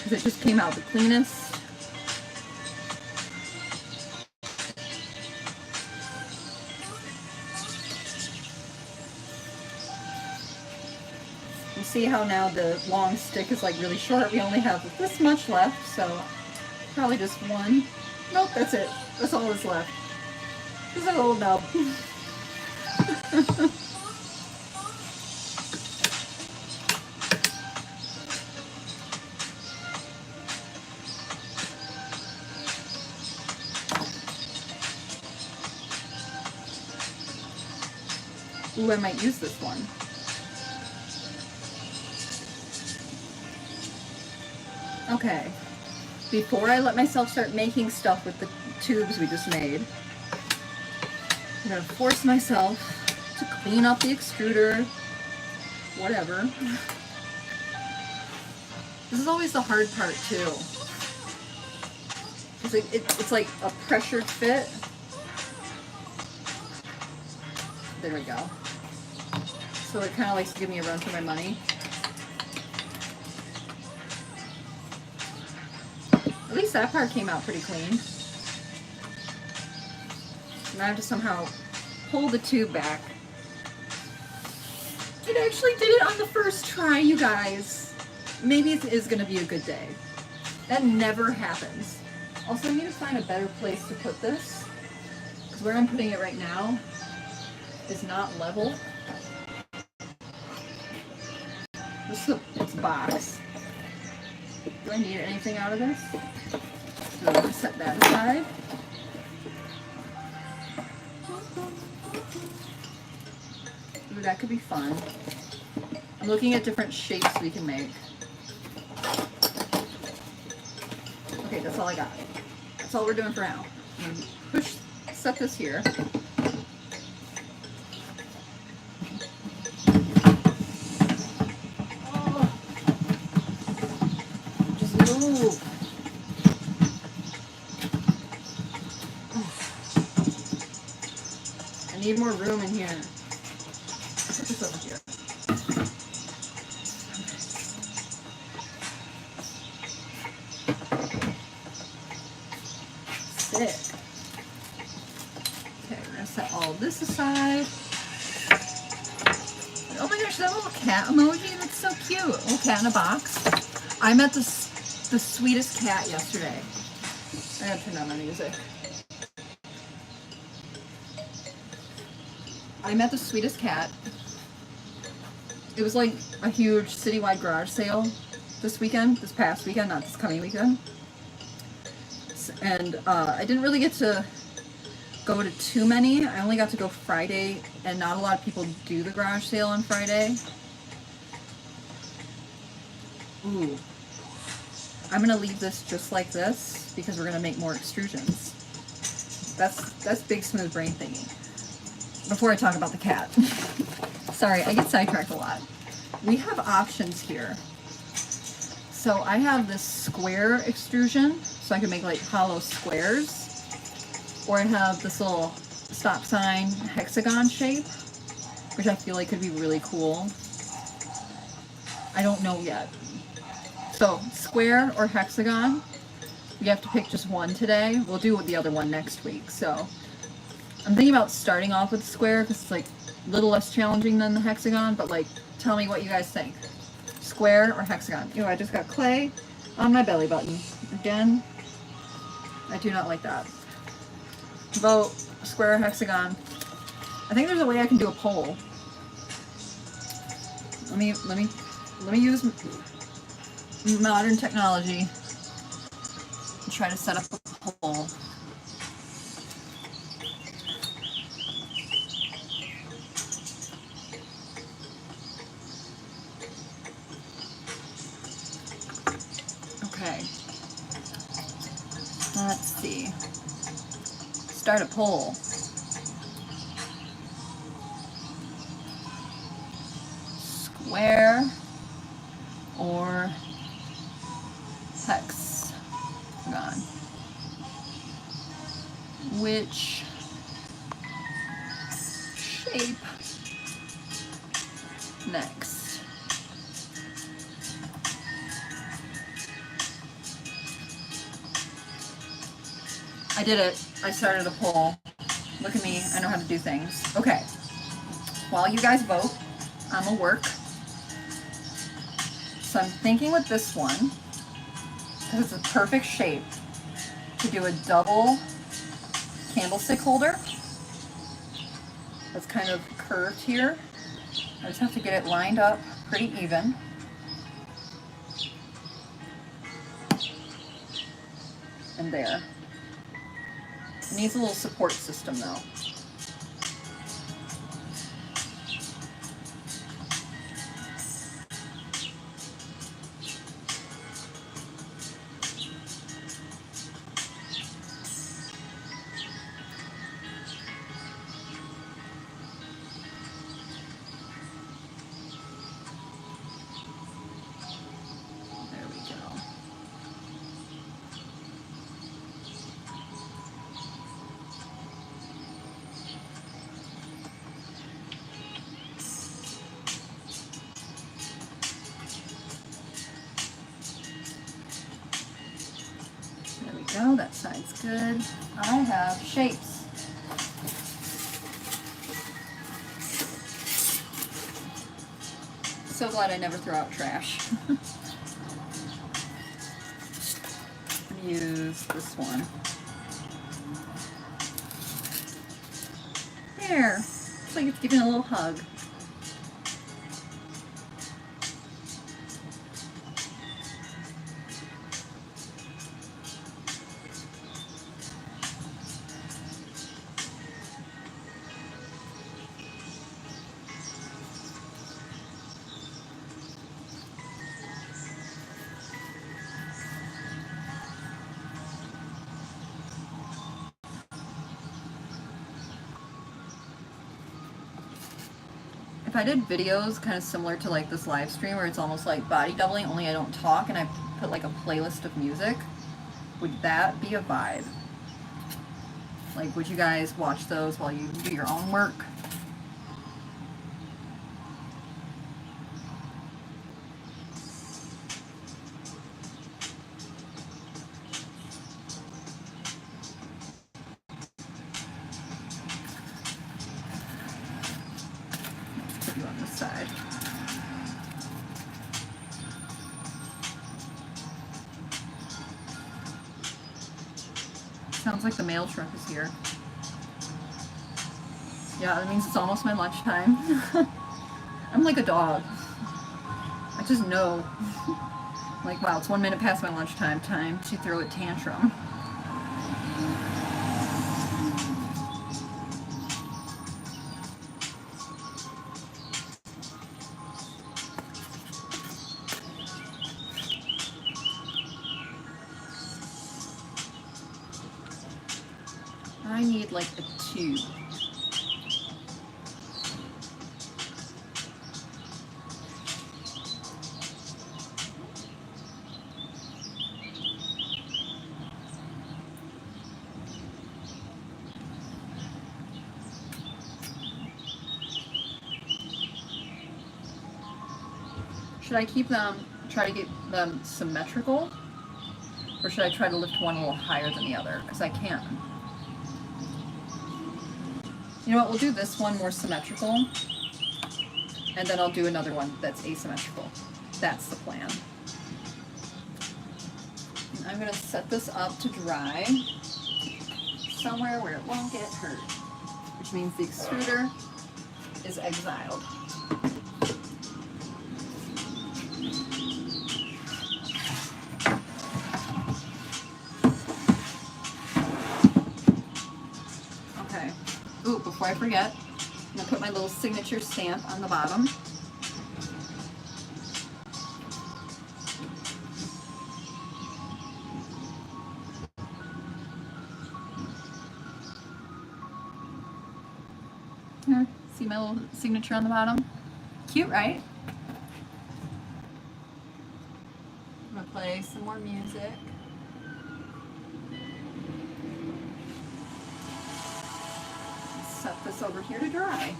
Because it just came out the cleanest. You see how now the long stick is like really short? We only have this much left, so probably just one. Nope, that's it. That's all that's left. Just a little nub. Ooh, I might use this one. Okay, before I let myself start making stuff with the tubes we just made, I'm gonna force myself to clean up the extruder, whatever. This is always the hard part too. It's like a pressured fit. There we go. So it kind of likes to give me a run for my money. At least that part came out pretty clean. Now I have to somehow pull the tube back. It actually did it on the first try, you guys. Maybe it is going to be a good day. That never happens. Also, I need to find a better place to put this, because where I'm putting it right now is not level. This is its box. Do I need anything out of this? So I'm going to set that aside. Ooh, that could be fun. I'm looking at different shapes we can make. Okay, that's all I got. That's all we're doing for now. I'm gonna set this here. Oh, just move. I need more room in here. Put this over here. Sick. Okay, we're gonna set all this aside. Oh my gosh, that little cat emoji, that's so cute. A little cat in a box. I met the sweetest cat yesterday. I gotta turn down my music. I met the sweetest cat. It was like a huge citywide garage sale this past weekend, not this coming weekend. And I didn't really get to go to too many. I only got to go Friday, and not a lot of people do the garage sale on Friday. Ooh. I'm gonna leave this just like this because we're gonna make more extrusions. That's big smooth brain thingy. Before I talk about the cat. Sorry, I get sidetracked a lot. We have options here. So I have this square extrusion, so I can make like hollow squares. Or I have this little stop sign hexagon shape, which I feel like could be really cool. I don't know yet. So square or hexagon, we have to pick just one today. We'll do the other one next week. So I'm thinking about starting off with square because it's like a little less challenging than the hexagon, but like tell me what you guys think. Square or hexagon? Ew, I just got clay on my belly button. Again, I do not like that. Vote square or hexagon. I think there's a way I can do a poll. Let me use modern technology to try to set up a poll. Okay. Let's see. Start a poll. Square or hexagon? Which shape next? I did it. I started a poll. Look at me. I know how to do things. Okay. While you guys vote, I'm gonna work. So I'm thinking with this one, because it's a perfect shape, to do a double candlestick holder. That's kind of curved here. I just have to get it lined up pretty even. And there. It needs a little support system though. It's good. I have shapes. So glad I never throw out trash. Use this one. There. Looks like it's giving a little hug. If I did videos kind of similar to like this live stream where it's almost like body doubling, only I don't talk and I put like a playlist of music, would that be a vibe? Like, would you guys watch those while you do your own work? Put you on this side. Sounds like the mail truck is here. Yeah, that means it's almost my lunchtime. I'm like a dog. I just know. Like, wow, it's 1 minute past my lunchtime. Time to throw a tantrum. I need like a 2. Should I keep them, try to get them symmetrical? Or should I try to lift one a little higher than the other? Because I can. You know what, we'll do this one more symmetrical. And then I'll do another one that's asymmetrical. That's the plan. And I'm gonna set this up to dry somewhere where it won't get hurt. Which means the extruder is exiled. Ooh, before I forget, I'm going to put my little signature stamp on the bottom. Here, see my little signature on the bottom? Cute, right? I'm going to play some more music. Set this over here to dry.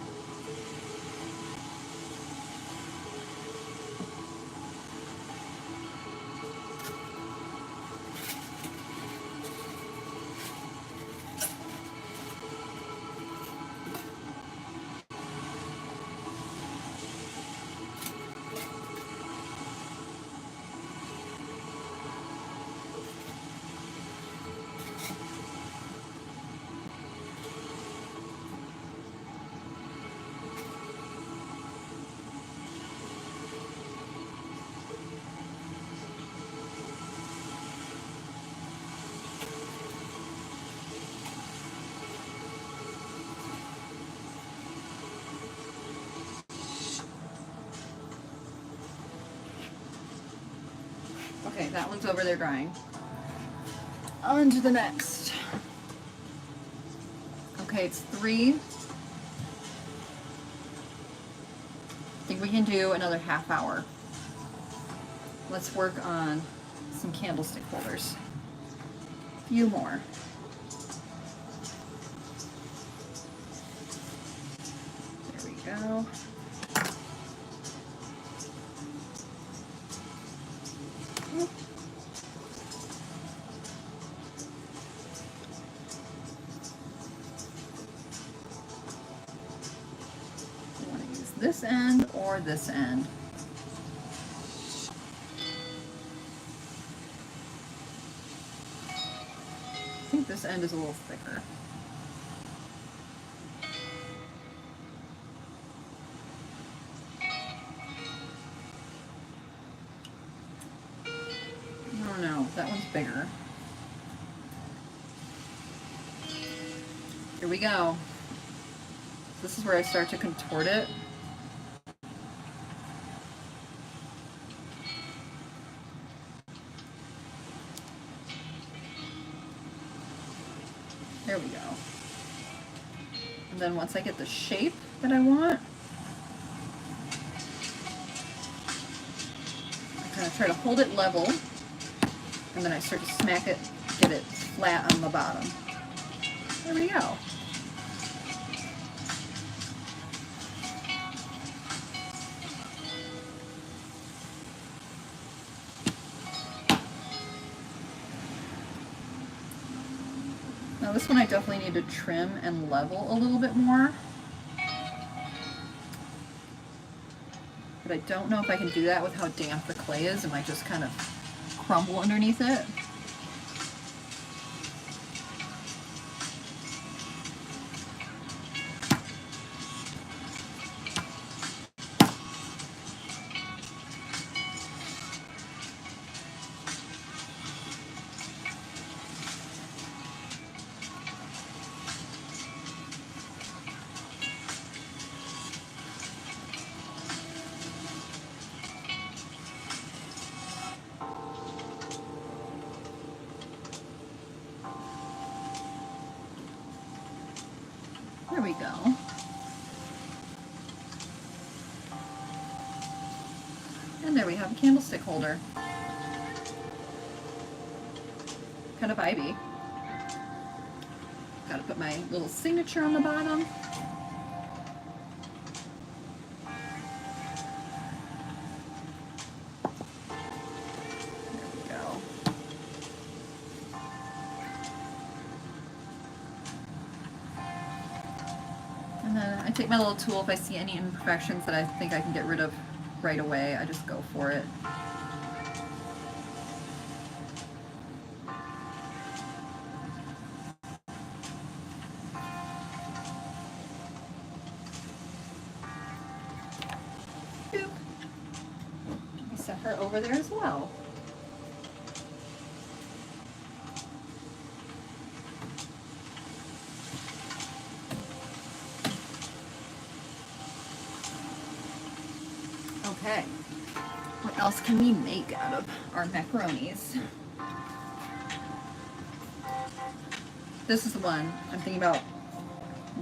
Okay, that one's over there drying. On to the next. Okay, it's 3. I think we can do another half hour. Let's work on some candlestick holders. A few more. There we go. this end or this end. I think this end is a little thicker. Oh no, that one's bigger. Here we go. This is where I start to contort it. There we go. And then once I get the shape that I want, I kind of try to hold it level, and then I start to smack it, get it flat on the bottom. There we go. Now this one I definitely need to trim and level a little bit more. But I don't know if I can do that with how damp the clay is. It might just kind of crumble underneath it. There we go. And there we have a candlestick holder. Kind of vibey. Gotta put my little signature on the bottom. There we go. And then I take my little tool if I see any imperfections that I think I can get rid of right away. I just go for it. Boop. I set her over there as well. Okay, what else can we make out of our macaronis? This is the one I'm thinking about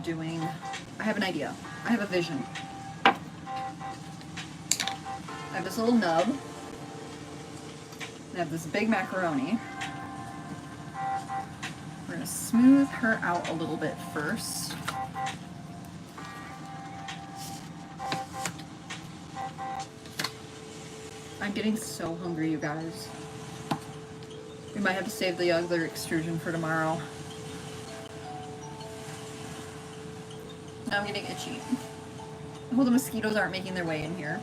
doing. I have an idea. I have a vision. I have this little nub. I have this big macaroni. We're going to smooth her out a little bit first. I'm getting so hungry, you guys. We might have to save the other extrusion for tomorrow. Now I'm getting itchy. I hope the mosquitoes aren't making their way in here.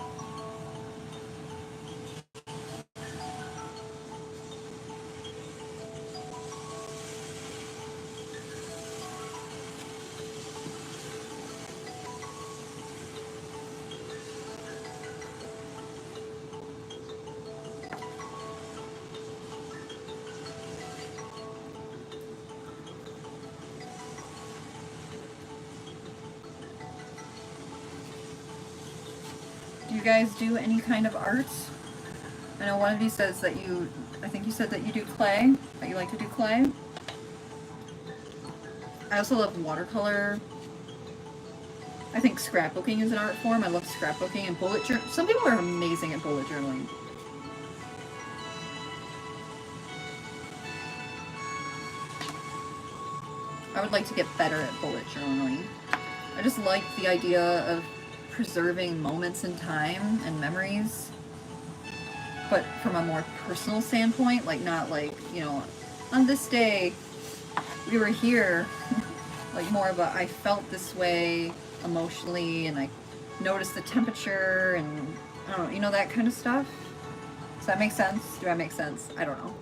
Do you guys do any kind of arts? I know one of you says that you, I think you said that you do clay, that you like to do clay. I also love watercolor. I think scrapbooking is an art form. I love scrapbooking and bullet journal. Some people are amazing at bullet journaling. I would like to get better at bullet journaling. I just like the idea of preserving moments in time and memories, but from a more personal standpoint, like not like, you know, on this day we were here, like more of a I felt this way emotionally and I notice the temperature and, I don't know, you know, that kind of stuff. Does that make sense? Do I make sense? I don't know.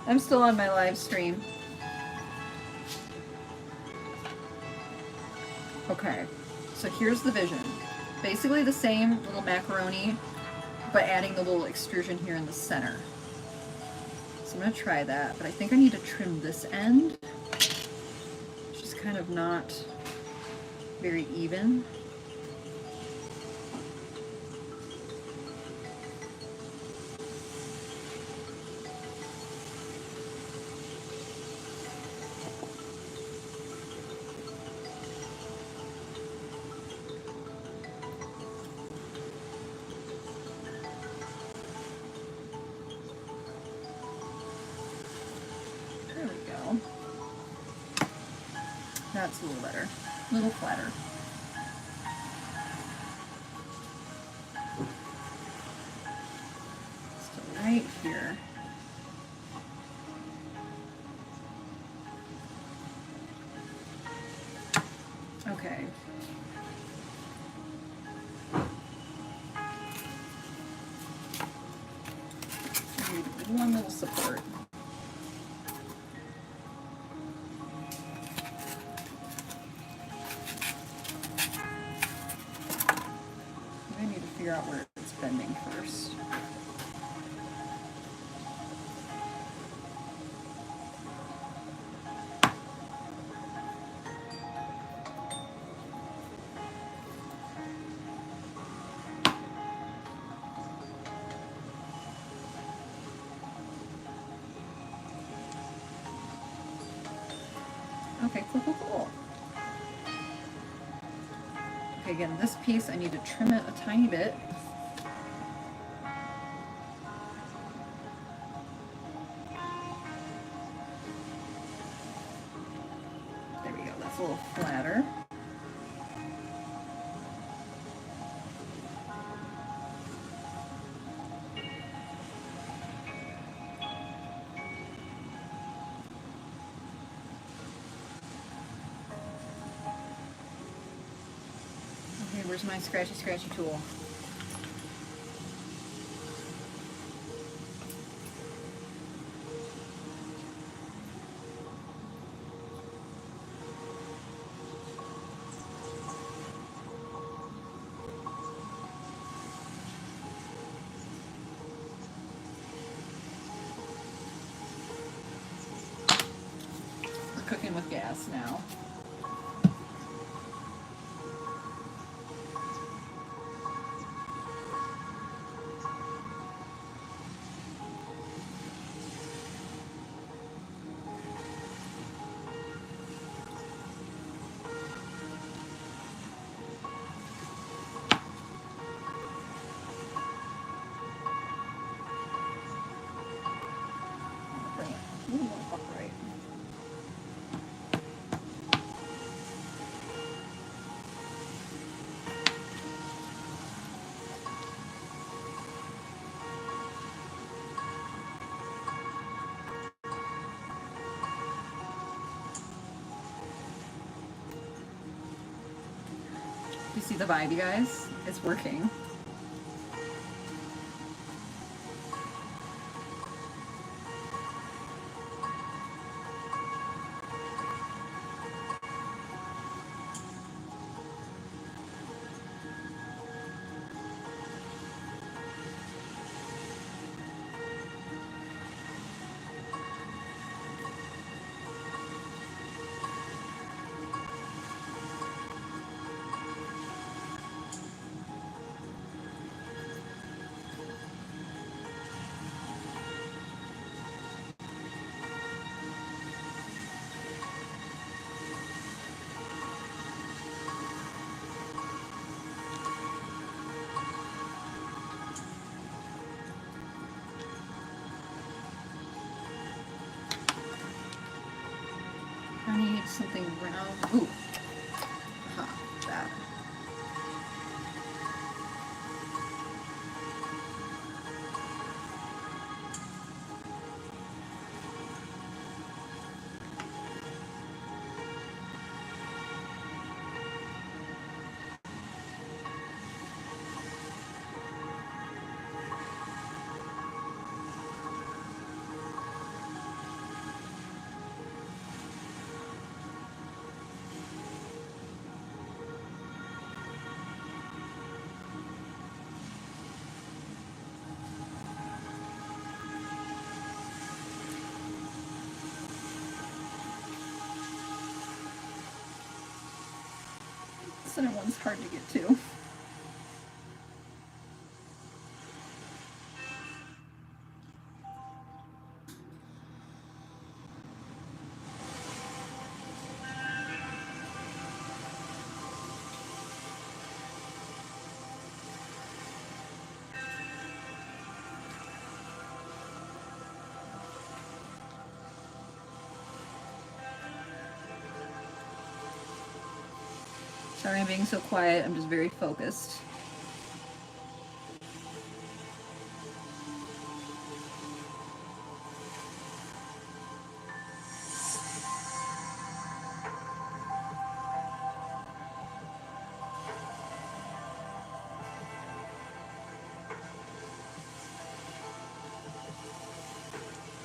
I'm still on my live stream. Okay, so here's the vision. Basically the same little macaroni, but adding the little extrusion here in the center. So I'm gonna try that, but I think I need to trim this end. It's just kind of not very even. That's a little better, a little flatter. So right here. Okay. I need one little support. Figure out where it's bending first. Okay, cool, cool, cool. Okay, again, this piece, I need to trim it a tiny bit. There we go, that's a little flatter. Okay, where's my scratchy tool? We're cooking with gas now. You see the vibe, you guys? It's working. center one's hard to get to. Sorry I'm being so quiet, I'm just very focused.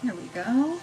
There we go.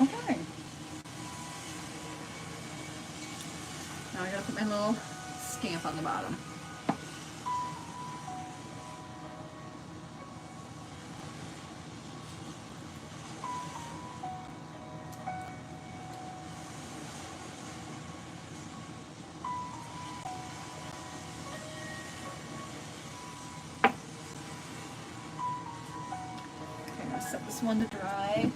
Okay. Now I gotta put my little stamp on the bottom. Okay, I'm gonna set this one to dry.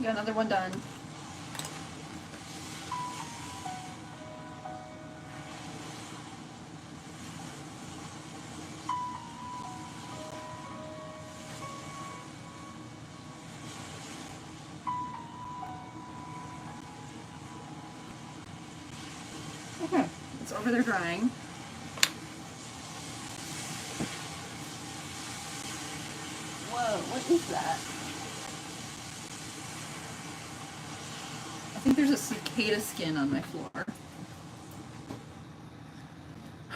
Got another one done. Okay, it's over there drying. Whoa, what is that? I think there's a cicada skin on my floor.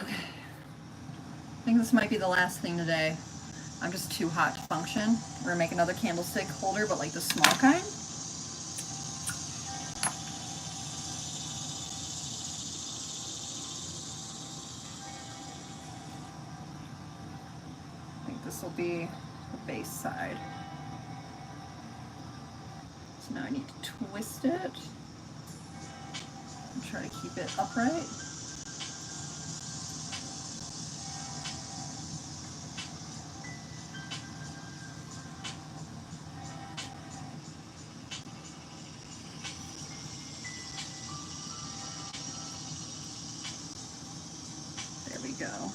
Okay. I think this might be the last thing today. I'm just too hot to function. We're gonna make another candlestick holder, but like the small kind. I think this will be the base side. So now I need to twist it and try to keep it upright. There we go.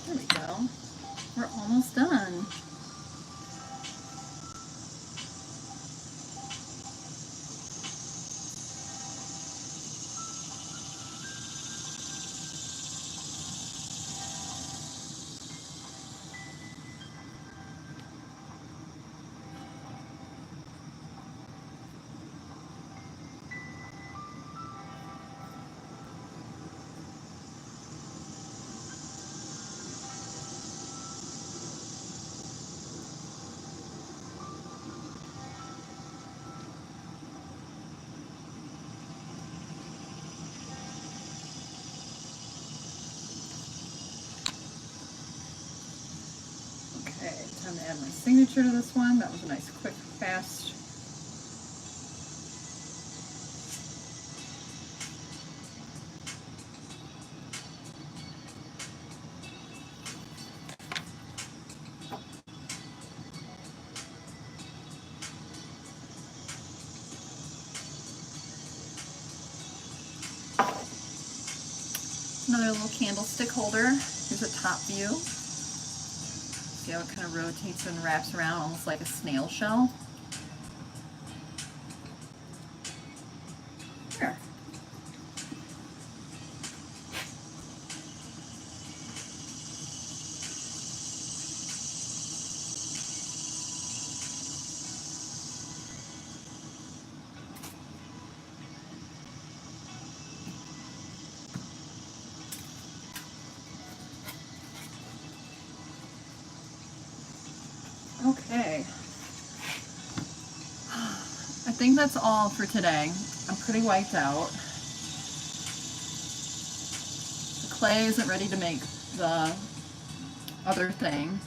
There we go. We're almost done. Okay, time to add my signature to this one. That was a nice, quick, fast. Another little candlestick holder. Here's a top view. See how it kind of rotates and wraps around almost like a snail shell? There. Okay. I think that's all for today. I'm pretty wiped out. The clay isn't ready to make the other thing.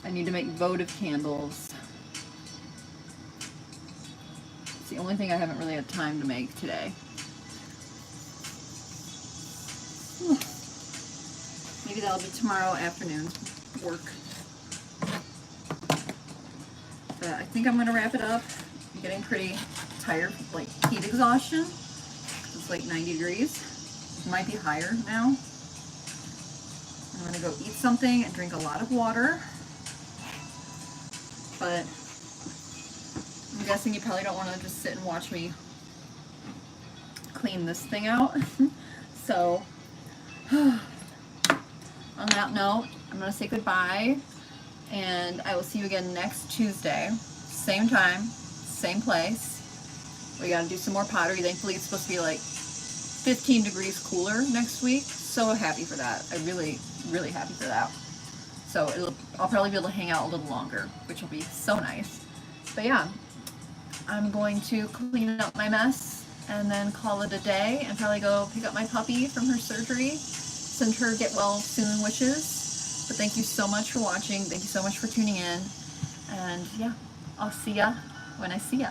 I need to make votive candles. It's the only thing I haven't really had time to make today. Maybe that'll be tomorrow afternoon's work. But I think I'm gonna wrap it up. I'm getting pretty tired, like heat exhaustion. It's like 90 degrees. It might be higher now. I'm gonna go eat something and drink a lot of water. But I'm guessing you probably don't want to just sit and watch me clean this thing out. So on that note, I'm gonna say goodbye. And I will see you again next Tuesday. Same time, same place. We gotta do some more pottery. Thankfully, it's supposed to be like 15 degrees cooler next week. So happy for that. I'm really, really happy for that. So I'll probably be able to hang out a little longer, which will be so nice. But yeah, I'm going to clean up my mess and then call it a day and probably go pick up my puppy from her surgery. Send her get well soon wishes. But thank you so much for watching. Thank you so much for tuning in. And yeah, I'll see ya when I see ya.